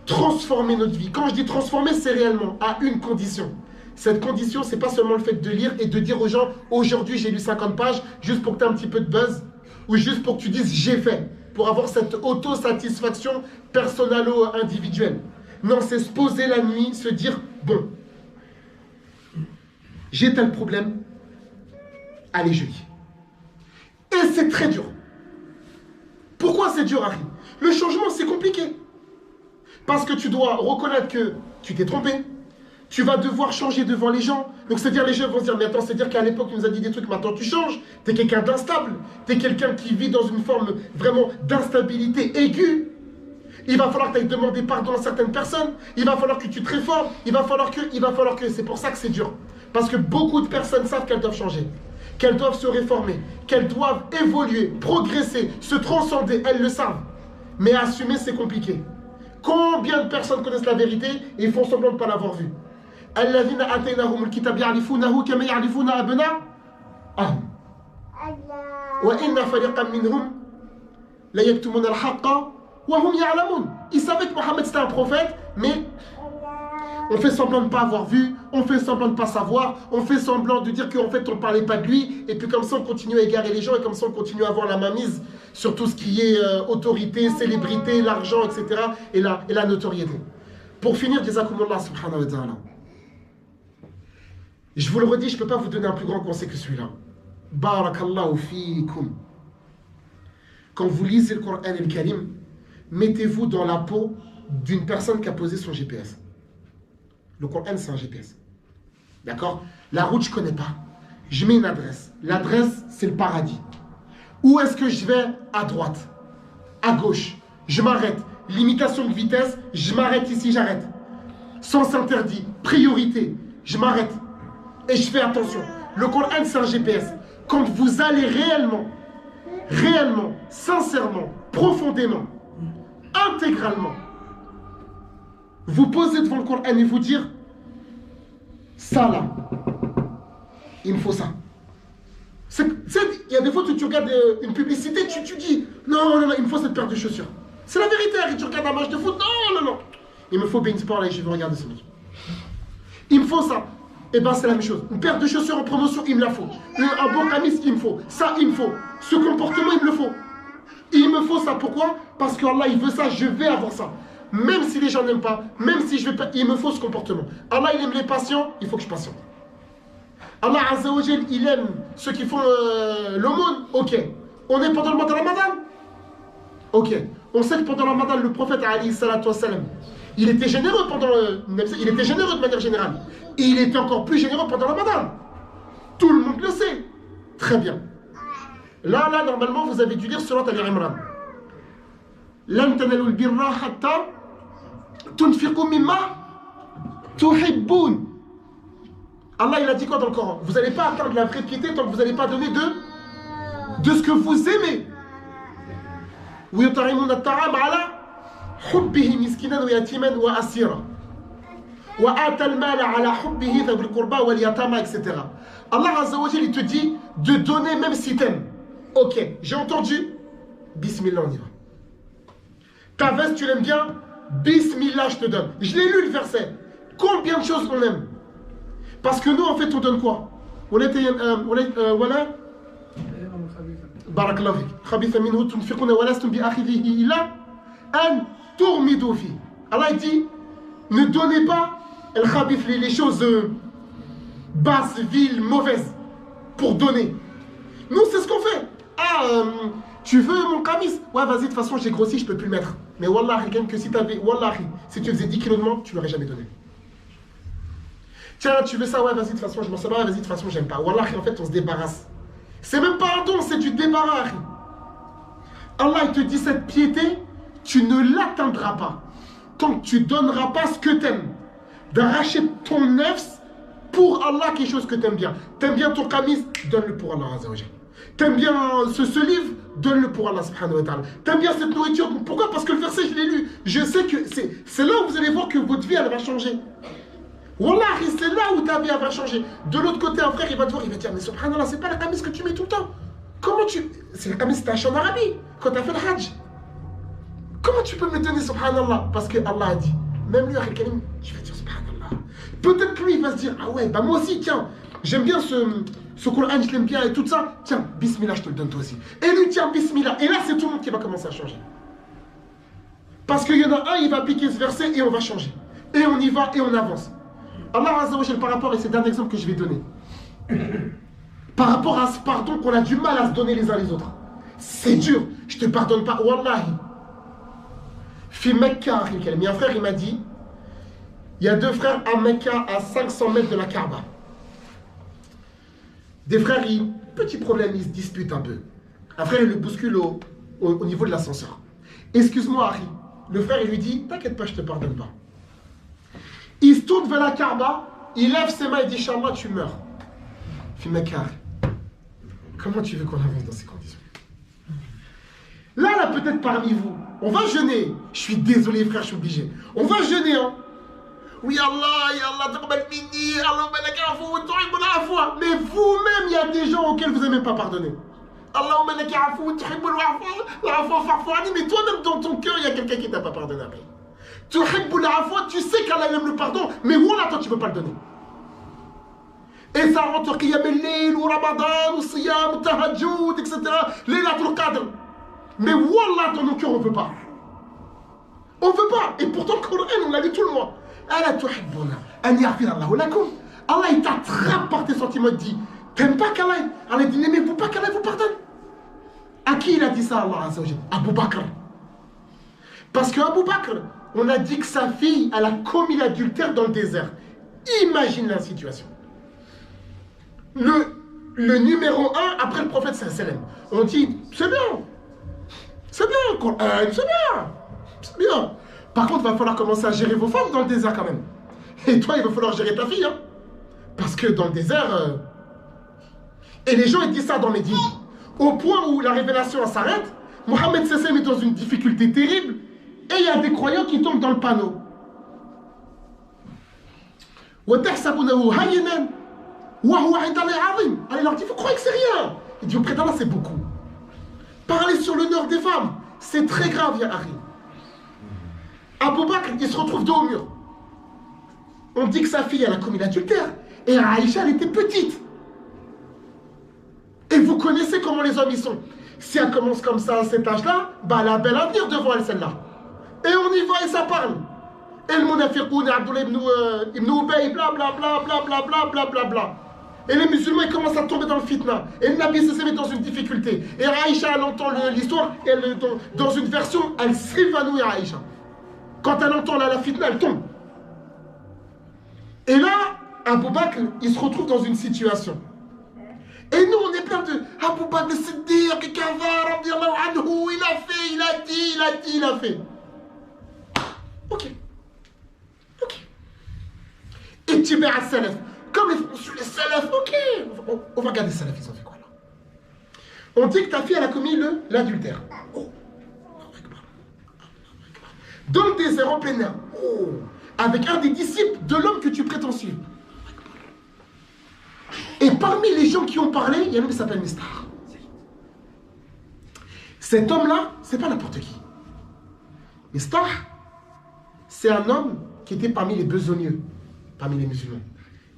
transformer notre vie. Quand je dis transformer, c'est réellement à une condition. Cette condition, c'est pas seulement le fait de lire et de dire aux gens, aujourd'hui j'ai lu 50 pages, juste pour que tu aies un petit peu de buzz, ou juste pour que tu dises j'ai fait, pour avoir cette autosatisfaction personnalo-individuelle. Non, c'est se poser la nuit, se dire, bon, j'ai tel problème, allez je lis. Et c'est très dur. Pourquoi c'est dur, Harry? Le changement, c'est compliqué. Parce que tu dois reconnaître que tu t'es trompé. Tu vas devoir changer devant les gens. Donc c'est-à-dire les gens vont se dire, mais attends, c'est-à-dire qu'à l'époque tu nous as dit des trucs, maintenant tu changes. Tu es quelqu'un d'instable. Tu es quelqu'un qui vit dans une forme vraiment d'instabilité aiguë. Il va falloir que tu ailles demander pardon à certaines personnes. Il va falloir que tu te réformes. Il va falloir que... C'est pour ça que c'est dur. Parce que beaucoup de personnes savent qu'elles doivent changer. Qu'elles doivent se réformer. Qu'elles doivent évoluer, progresser, se transcender. Elles le savent. Mais assumer, c'est compliqué. Combien de personnes connaissent la vérité et font semblant de ne pas l'avoir vue? الذين آتيناهم الكتاب يعرفونه كما يعرفون أبناءهم وإن فريقا منهم لا يكتمون الحق وهم يعلمون. Ils savaient que Mohammed c'était un prophète, mais on fait semblant de ne pas avoir vu, on fait semblant de ne pas savoir, on fait semblant de dire qu'en fait on ne parlait pas de lui, et puis comme ça on continue à égarer les gens, et comme ça on continue à avoir la mainmise sur tout ce qui est autorité, célébrité, l'argent, etc. et la notoriété. Pour finir, Jazakumullah subhanahu wa ta'ala. Je vous le redis, je ne peux pas vous donner un plus grand conseil que celui-là. Barakallahu fikum. Quand vous lisez le Coran et le Karim, mettez-vous dans la peau d'une personne qui a posé son GPS. Le Coran, c'est un GPS. D'accord? La route, je ne connais pas. Je mets une adresse. L'adresse, c'est le paradis. Où est-ce que je vais? À droite, à gauche. Je m'arrête. Limitation de vitesse, je m'arrête ici, j'arrête. Sens interdit, priorité, je m'arrête. Et je fais attention. Le Coran, c'est un GPS. Quand vous allez réellement, sincèrement, profondément, intégralement, vous posez devant le Coran et vous dire, ça là, il me faut ça. Il y a des fois où tu regardes une publicité, tu dis, non, il me faut cette paire de chaussures. C'est la vérité, Harry, tu regardes un match de foot, non. Il me faut Bein Sport, là, et je vais regarder ce match. Il me faut ça. Eh bien, c'est la même chose. Une paire de chaussures en promotion, il me la faut. Un bon camis, il me faut. Ça, il me faut. Ce comportement, il me le faut. Il me faut ça. Pourquoi? Parce que Allah, il veut ça, je vais avoir ça. Même si les gens n'aiment pas, même si je vais pas, il me faut ce comportement. Allah, il aime les patients, il faut que je patiente. Allah, Azza wa Jal, il aime ceux qui font l'aumône. Ok. On est pendant le mois de Ramadan. Ok. On sait que pendant le Ramadan, le prophète, alayhi salatu wassalam, il était généreux il était généreux de manière générale. Et il était encore plus généreux pendant le Ramadan. Tout le monde le sait. Très bien. Là, normalement, vous avez dû lire Surat Al-Imran. Lan tanalul birra hatta tunfiqu mimma tuhibbun. Allah, il a dit quoi dans le Coran? Vous n'allez pas atteindre la vraie piété tant que vous n'allez pas donner de ce que vous aimez. ويطعمون الطعام على حبه مسكينا ويتيما واسيرا وآتى المال على حبه ذوي القربى واليتامى etc. Allah Azza wa Jal, il te dit de donner même si t'aimes. Ok, j'ai entendu. Bismillah, on y va. Ta veste, tu l'aimes bien? Bismillah, je te donne. Je l'ai lu le verset. Combien de choses on aime? Parce que nous, en fait, on donne quoi? بارك الله فيك خبيث منه تنفقون ولستم بآخذه إلا أن تغمضوا فيه. Allah dit ne donnez pas les choses basses, viles, mauvaises pour donner. Nous c'est ce qu'on fait. Tu veux mon camis? Ouais vas-y de toute façon j'ai grossi, je peux plus le mettre. Mais wallahi que si si tu faisais 10 kilos de moins, tu l'aurais jamais donné. Tiens tu veux ça? Ouais vas-y de toute façon je m'en sers pas, vas-y de toute façon j'aime pas. Wallahi en fait on se débarrasse. C'est même pas un don, c'est du débarras. Allah il te dit cette piété, tu ne l'atteindras pas tant que tu donneras pas ce que t'aimes. D'arracher ton nefs pour Allah quelque chose que t'aimes bien. T'aimes bien ton camis, donne-le pour Allah Azza wa Jalla. T'aimes bien ce livre, donne-le pour Allah subhanahu wa ta'ala. T'aimes bien cette nourriture, pourquoi? Parce que le verset je l'ai lu. Je sais que c'est là où vous allez voir que votre vie elle va changer. Wallahi, c'est là où ta vie elle va changer. De l'autre côté, un frère il va te voir, il va te dire mais subhanallah, c'est pas la camis que tu mets tout le temps. Comment tu... C'est la camis que tu as acheté en Arabie, quand tu as fait le Hajj. Comment tu peux me donner subhanallah? Parce que Allah a dit, même lui, tu vas dire subhanallah. Peut-être que lui, il va se dire, ah ouais, bah moi aussi, tiens, j'aime bien ce Coran, je l'aime bien et tout ça. Tiens, bismillah, je te le donne toi aussi. Et lui, tiens, bismillah. Et là, c'est tout le monde qui va commencer à changer. Parce qu'il y en a un, il va appliquer ce verset et on va changer. Et on y va et on avance. Allah Azza wa Jalla par rapport, et c'est un exemple que je vais donner. Par rapport à ce pardon qu'on a du mal à se donner les uns les autres. C'est dur, je te pardonne pas, wallahi. Fi Mecca, il y a un frère, il m'a dit, il y a deux frères à Mecca, à 500 mètres de la Kaaba. Des frères, petit problème, ils se disputent un peu. Un frère, il le bouscule au niveau de l'ascenseur. Excuse-moi, Harry. Le frère, il lui dit, t'inquiète pas, je te pardonne pas. Il se tourne vers la Kaaba, il lève ses mains et dit, Inch'Allah, tu meurs. Fi Mecca. Comment tu veux qu'on avance dans ces conditions? Là, peut-être parmi vous, on va jeûner. Je suis désolé, frère, je suis obligé. On va jeûner, hein. Oui, Allah, taqabbal minni, Allah, mais vous-même, il y a des gens auxquels vous n'aimez pas pardonner. Mais toi-même, dans ton cœur, il y a quelqu'un qui ne t'a pas pardonné après. Tu sais qu'Allah aime le pardon, mais voilà, toi, tu ne peux pas le donner. Et ça rentre Qiyam al-Layl, ou Ramadan, ou Siyam, ou Tahajjud, etc. Laylatul Qadr. Mais wallah, dans nos cœurs, on ne veut pas. On ne veut pas. Et pourtant, le Coran, on l'a lu tout le mois. Allah, il t'attrape par tes sentiments, il dit, t'aimes pas qu'Allah? Allah dit, n'aimez-vous pas qu'Allah vous pardonne? À qui il a dit ça, Allah Azza wa Jalla? Abu Bakr. Parce que Abu Bakr, on a dit que sa fille, elle a commis l'adultère dans le désert. Imagine la situation. Le numéro 1 après le prophète sallam. On dit, c'est bien. C'est bien, c'est bien. Par contre, il va falloir commencer à gérer vos femmes dans le désert quand même. Et toi, il va falloir gérer ta fille. Hein. Parce que dans le désert... Et les gens, ils disent ça dans Médine. Au point où la révélation s'arrête, Mohammed Sessem est dans une difficulté terrible. Et il y a des croyants qui tombent dans le panneau. Alors il leur dit, vous croyez que c'est rien? Il dit, auprès d'Allah, c'est beaucoup. Parler sur l'honneur des femmes, c'est très grave, ya Harry. Abu Bakr, il se retrouve dos au mur. On dit que sa fille, elle a commis l'adultère. Et Aïcha, elle était petite. Et vous connaissez comment les hommes, ils sont. Si elle commence comme ça à cet âge-là, bah elle a un bel avenir devant elle, celle-là. Et on y va et ça parle. Et le munafiqoun, Abdullah ibn Ubay, bla bla bla bla bla bla bla bla bla. Et les musulmans, ils commencent à tomber dans le fitna. Et le Nabi se met dans une difficulté. Et Aïcha, elle entend l'histoire, dans une version, elle s'évanouit, Aïcha. Quand elle entend la fitna, elle tombe. Et là, Abu Bakr, il se retrouve dans une situation. Et nous, on est plein de Abu Bakr Siddiq, Kavar, il a fait, il a dit, il a fait. Ok. Et tu mets à Salaf. Comme ils font sur les Salaf, ok. On va regarder Salaf, ils ont fait quoi là? On dit que ta fille, elle a commis l'adultère. Oh. Dans le désert en plein air. Oh. Avec un des disciples de l'homme que tu prétends suivre. Et parmi les gens qui ont parlé, il y en a un qui s'appelle Mistar. Cet homme-là, c'est pas n'importe qui. Mistar, c'est un homme qui était parmi les besogneux, parmi les musulmans.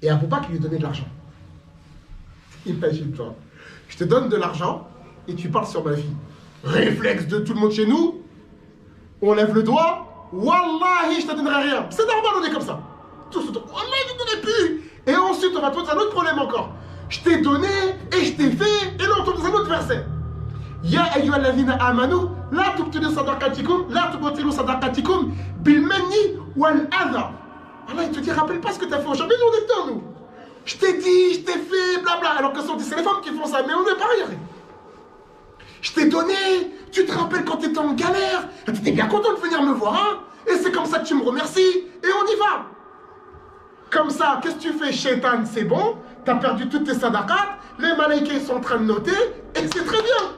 Et Abu Bakr lui donnait de l'argent. Imagine-toi. Je te donne de l'argent, et tu parles sur ma fille. Réflexe de tout le monde chez nous, on lève le doigt, Wallahi, je te donnerai rien. C'est normal, on est comme ça. Tout ce temps, Wallahi, je ne donnerai plus. Et ensuite, on va te poser un autre problème encore. Je t'ai donné et je t'ai fait, et là on tombe dans un autre verset. Ya ayyuhalladhina amanu, la tubtilu sadaqatikum, la tubtilu sadaqatikum bil manni wal adha. Allah, il te dit, rappelle pas ce que tu as fait aujourd'hui, nous on est dedans, nous. Je t'ai dit, je t'ai fait, blabla. Alors que c'est les femmes qui font ça, mais on n'est pas rien. Je t'ai donné, tu te rappelles quand tu étais en galère, tu étais bien content de venir me voir, hein? Et c'est comme ça que tu me remercies, et on y va. Comme ça, qu'est-ce que tu fais, Shaitan, c'est bon, tu as perdu toutes tes sadaqat, les malaïkas sont en train de noter, et c'est très bien.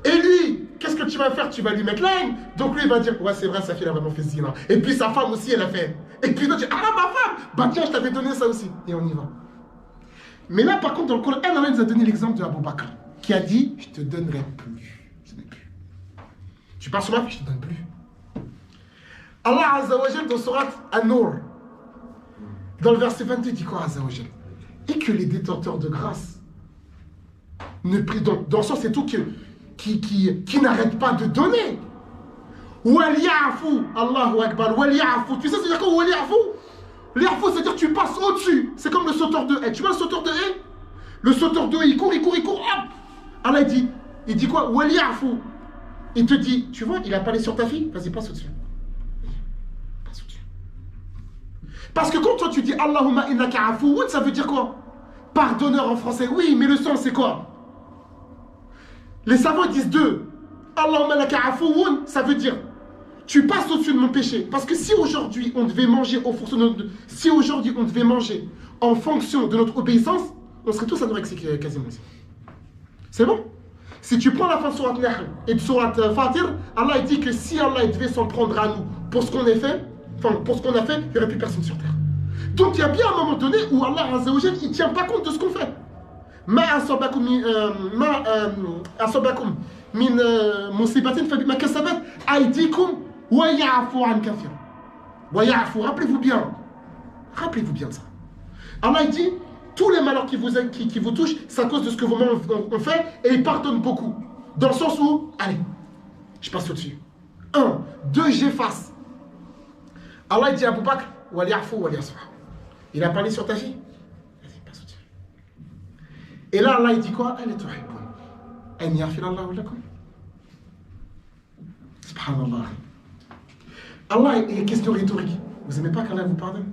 Et lui, qu'est-ce que tu vas faire? Tu vas lui mettre l'âne. Donc lui, il va dire, ouais, c'est vrai, sa fille a vraiment fait zina. Et puis sa femme aussi, elle a fait. Et puis l'autre dit, ah, ma femme, bah tiens, je t'avais donné ça aussi. Et on y va. Mais là, par contre, dans le Coran, Allah nous a donné l'exemple de Abu Bakr, qui a dit, je te donnerai plus. Je te donne plus. Tu pars sur ma fille, je te donne plus. Allah Azza wa Jal, dans Surat An-Nur, dans le verset 22, il dit quoi, Azza wa Jal? Et que les détenteurs de grâce ne prient, dans le sens, c'est tout qui n'arrête pas de donner. Wali'afu, Allahu Akbar, wali'afu. Tu sais, c'est-à-dire quoi, wali'afu? L'i'afu, c'est-à-dire que tu passes au-dessus. C'est comme le sauteur de haie. Tu vois le sauteur de haie? Le sauteur de haie, il court, hop. Allah, il dit quoi? Wali'afu. Il te dit, tu vois, il a parlé sur ta fille, vas-y, passe au-dessus. Passe au-dessus. Parce que quand toi tu dis Allahumma innaka afuwun, ça veut dire quoi? Pardonneur en français, oui, mais le sens c'est quoi? Les savants disent deux. Allahumma innaka afuwun, ça veut dire tu passes au-dessus de mon péché. Parce que si aujourd'hui on devait manger en fonction de si aujourd'hui on devait manger en fonction de notre obéissance, on serait tous anorexiques quasiment ici. C'est bon? Si tu prends la fin de Surat Nahl et de Surat Fatir, Allah dit que si Allah devait s'en prendre à nous pour ce qu'on a fait, pour ce qu'on a fait, il n'y aurait plus personne sur terre. Donc il y a bien un moment donné où Allah Azza wa Jal, il ne tient pas compte de ce qu'on fait. Ma asabakum min musibatin fabima kasabat aydikum wa ya'fu an kathir. Wa ya'fu, rappelez-vous bien ça. Allah dit tous les malheurs qui vous touchent, c'est à cause de ce que vos mains ont fait, et il pardonne beaucoup. Dans le sens où, allez, je passe au-dessus. 1, 2, j'efface. Allah dit à Abu Bakr, wali'afu wali'asfa. Il a parlé sur ta fille. Vas-y, passe au-dessus. Et là, Allah il dit quoi? Elle est tuhibbun an yaghfira Allahu lakum. Subhanallah. Allah, il y a une question rhétorique. Vous n'aimez pas qu'Allah vous pardonne?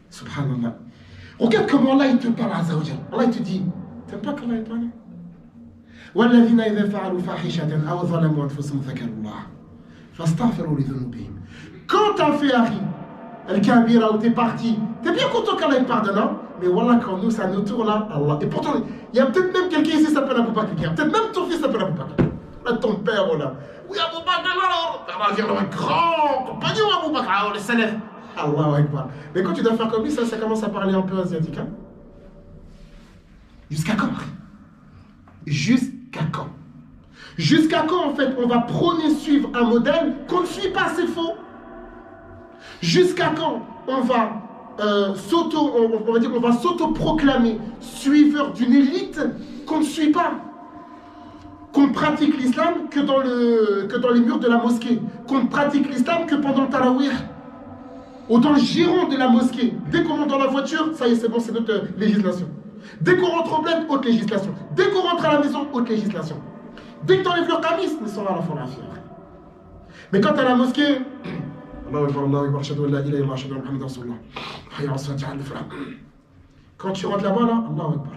Subhanallah. Regarde comment Allah il te parle, Azza wa Jal. Allah il te dit, t'aimes pas qu'Allah il parle? وَالَّذِينَ إِذَا فَعَلُوا فَاحِشَةً أَوْ ظَلَمُوا أَنفُسَهُمْ ذَكَرُوا اللَّهَ فَاسْتَغْفِرُوا لِذُنُوبِهِمْ. Quand t'as fait Harry, Al-Kabira, où t'es parti, t'es bien content qu'Allah il pardonne, hein? Mais voilà, quand nous, ça nous tourne là, Allah. Et pourtant, il y a peut-être même quelqu'un ici qui s'appelle Abu Bakr. Peut-être même ton fils s'appelle Abu Bakr. Là, ton père, voilà. Oui, Abu Bakr, là, on va dire un grand compagnon, Abu Bakr, alors les salafs. Allahu Akbar. Mais quand tu dois faire comme lui, ça commence à parler un peu asiatique. Hein? Jusqu'à quand? Jusqu'à quand? Jusqu'à quand, en fait, on va prôner suivre un modèle qu'on ne suit pas, c'est faux? Jusqu'à quand on va s'auto-proclamer suiveur d'une élite qu'on ne suit pas? Qu'on pratique l'islam que dans les murs de la mosquée, qu'on pratique l'islam que pendant le tarawih, ou dans le giron de la mosquée. Dès qu'on monte dans la voiture, ça y est, c'est bon, c'est notre législation. Dès qu'on rentre au bled, haute législation. Dès qu'on rentre à la maison, haute législation. Dès que tu enlèves le camis, ils sont là, la fois la fière. Mais quand tu es à la mosquée, quand tu rentres là-bas, là, Allahu Akbar.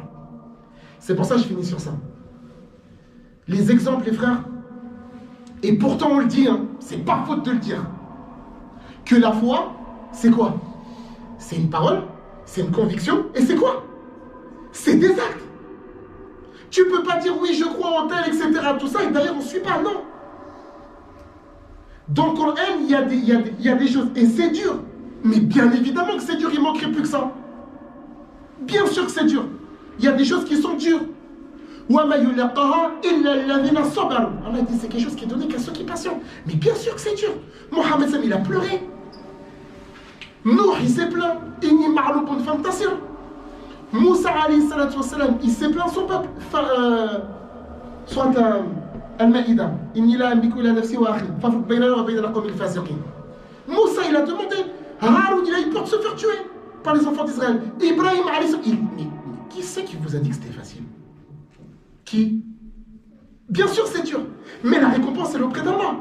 C'est pour ça que je finis sur ça. Les exemples, les frères, et pourtant on le dit, hein, c'est pas faute de le dire, que la foi, c'est quoi? C'est une parole, c'est une conviction, et c'est quoi? C'est des actes. Tu peux pas dire oui, je crois en tel, etc. Tout ça, et d'ailleurs on ne suit pas, non. Dans le Coran, il y a des choses, et c'est dur. Mais bien évidemment que c'est dur, il ne manquerait plus que ça. Bien sûr que c'est dur. Il y a des choses qui sont dures. Allah dit c'est quelque chose qui est donné qu'à ceux qui patientent. Mais bien sûr que c'est dur. Mohamed Sam, il a pleuré. Nuh, il s'est plaint. Inni ma'louboun fantasir. Moussa alayhi salatu wassalam, il s'est plaint son peuple. Soit Al-Maïda, inni la amliku ila nafsi wa akhi, fafruq baynana wa bayna al-qawmi al-fasiqin. Moussa, il a demandé, Haroun, il a eu peur de se faire tuer par les enfants d'Israël. Ibrahim, mais qui c'est qui vous a dit que c'était facile? Qui? Bien sûr, c'est dur, mais la récompense, elle est auprès d'Allah.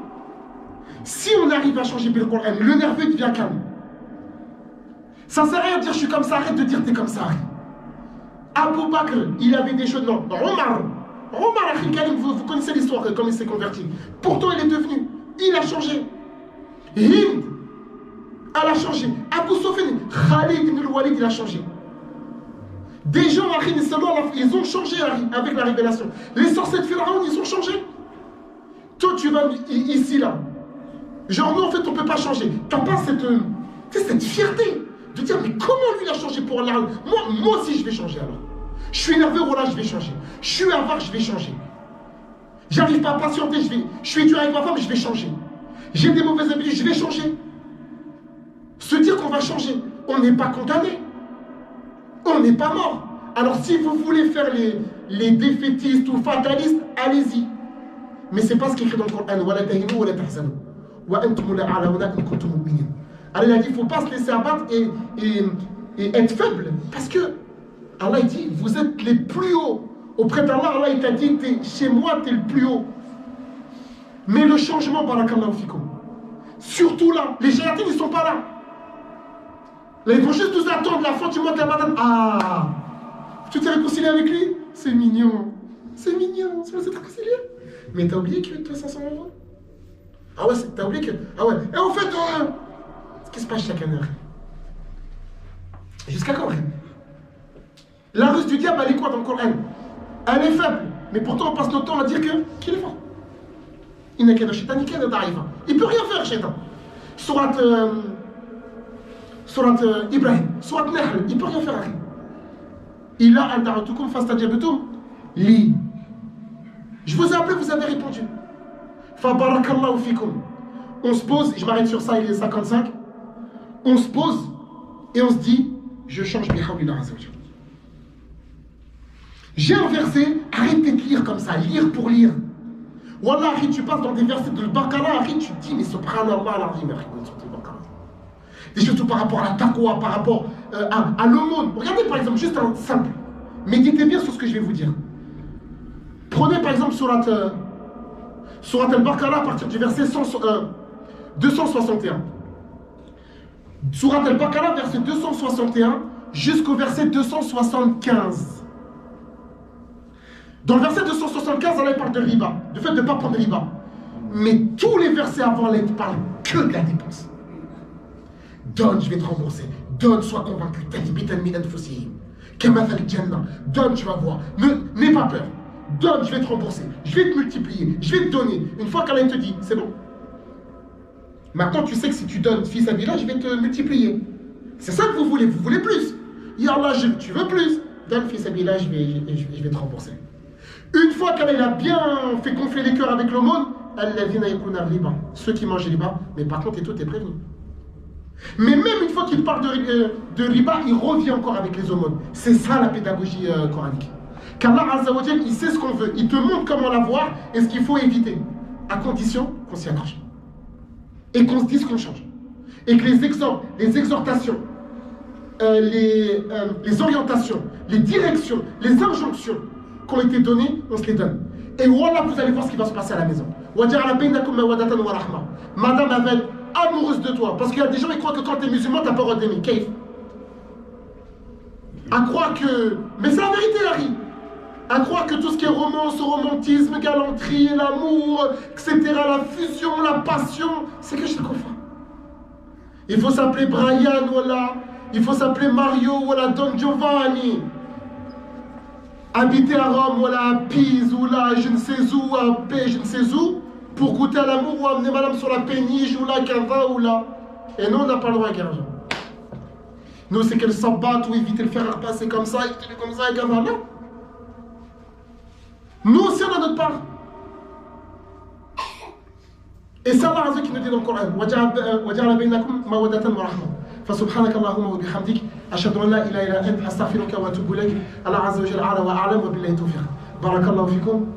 Si on arrive à changer le Coran, le nerveux devient calme. Ça ne sert à rien de dire je suis comme ça, arrête de dire t'es comme ça. Abu Bakr, il avait des choses, non. Omar Akhil Karim, vous connaissez l'histoire, comment il s'est converti. Pourtant, il est devenu, il a changé. Hind, elle a changé. Abu Sofyan, Khalid ibn al-Walid, il a changé. Des gens, ils ont changé avec la révélation. Les sorciers de Pharaon, ils ont changé. Toi, tu vas ici, là. Genre, nous, en fait, on ne peut pas changer. Tu n'as pas cette fierté de dire, mais comment lui, il a changé pour Allah? Moi aussi, je vais changer alors. Je suis nerveux, voilà, je vais changer. Je suis avare, je vais changer. J'arrive pas à patienter, je suis dur avec ma femme, je vais changer. J'ai des mauvaises habitudes, je vais changer. Se dire qu'on va changer, on n'est pas condamné. On n'est pas mort. Alors si vous voulez faire les défaitistes ou fatalistes, allez-y. Mais c'est pas ce qui est écrit dans le Coran. Wa la tahinu wa la tahzanu. Wa antum la'alawna in kuntum mu'minin. Alors il a dit, il ne faut pas se laisser abattre et être faible. Parce que Allah il dit, vous êtes les plus hauts. Auprès d'Allah, Allah il t'a dit, chez moi, tu es le plus haut. Mais le changement, barakallahu fikum. Surtout là, les gélatines, ils ne sont pas là. Là, ils vont juste nous attendre la fin du mois de la Ramadan. Ah, tu t'es réconcilié avec lui? C'est mignon. C'est mignon, c'est vous êtes réconcilié. Mais t'as oublié que tu as 500 euros? Ah ouais, t'as oublié que... Ah ouais, et en fait, qu'est-ce qui se passe chaque année? Jusqu'à quand? La ruse du diable, elle est quoi dans le Coran? Elle est faible, mais pourtant on passe notre temps à dire qu'il est fort. Il n'a qu'un shaitan, il ne peut rien faire, shaitan. Surat Ibrahim, Surat Nahl, il ne peut rien faire. Il a al-da'atukum fastajabtum li. Je vous ai appelé, vous avez répondu. Fa barakallahu fikum. On se pose, je m'arrête sur ça, il est 55. On se pose et on se dit, je change bihamdillah azza wa jalla. J'ai un verset, arrêtez de lire comme ça, lire pour lire. Wallah, tu passes dans des versets de Baqarah, tu te dis, mais subhanallah, l'azim, des choses par rapport à la taqwa, par rapport à l'aumône. Regardez par exemple, juste un simple. Méditez bien sur ce que je vais vous dire. Prenez par exemple surat al-Baqarah à partir du verset 261. Surat al-Baqarah, verset 261 jusqu'au verset 275. Dans le verset 275, Allah parle de riba, du fait de ne pas prendre riba. Mais tous les versets avant, là, il ne parle que de la dépense. Donne, je vais te rembourser. Donne, sois convaincu. Donne, tu vas voir. N'aie pas peur. Donne, je vais te rembourser. Je vais te multiplier. Je vais te donner. Une fois qu'Allah te dit, c'est bon. Maintenant, tu sais que si tu donnes fils à village, je vais te multiplier. C'est ça que vous voulez plus. Ya Allah, tu veux plus. Donne fils à village, je vais te rembourser. Une fois qu'elle a bien fait gonfler les cœurs avec l'aumône, ceux qui mangent riba, mais par contre, et tout est prévenu. Mais même une fois qu'il parle de riba, il revient encore avec les aumônes. C'est ça la pédagogie coranique. Qu'Allah Azza wa Jal, il sait ce qu'on veut. Il te montre comment l'avoir et ce qu'il faut éviter. À condition qu'on s'y accroche. Et qu'on se dise qu'on change. Et que les exhortations, les orientations, les directions, les injonctions qui ont été données, on se les donne. Et voilà, vous allez voir ce qui va se passer à la maison. Madame va être amoureuse de toi. Parce qu'il y a des gens qui croient que quand tu es musulman, tu n'as pas le droit d'aimer. Kaif. À croire que... Mais c'est la vérité, Harry. À croire que tout ce qui est romance, romantisme, galanterie, l'amour, etc., la fusion, la passion, c'est que je te confonds. Il faut s'appeler Brian, voilà. Il faut s'appeler Mario, voilà, Don Giovanni. Habiter à Rome, voilà, à Pise, ou là, je ne sais où, à P, je ne sais où, pour goûter à l'amour, ou amener madame sur la péniche, ou là, qu'un vin, ou là. Et nous, on n'a pas le droit à l'argent. Nous, c'est qu'elle s'abatte, ou éviter le faire repasser comme ça, éviter comme ça, et qu'un vin, non. Nous aussi, on a notre part. Et c'est Allah qui nous dit dans le Coran, وَجَعَلَ بَيْنَكُمْ مَوَدَّةً وَرَحْمَةً فسبحانك اللهم وبحمدك أشهد أن لا إله إلا أنت أستغفرك وأتوب إليك الله عز وجل أعلى وأعلم وبالله التوفيق بارك الله فيكم.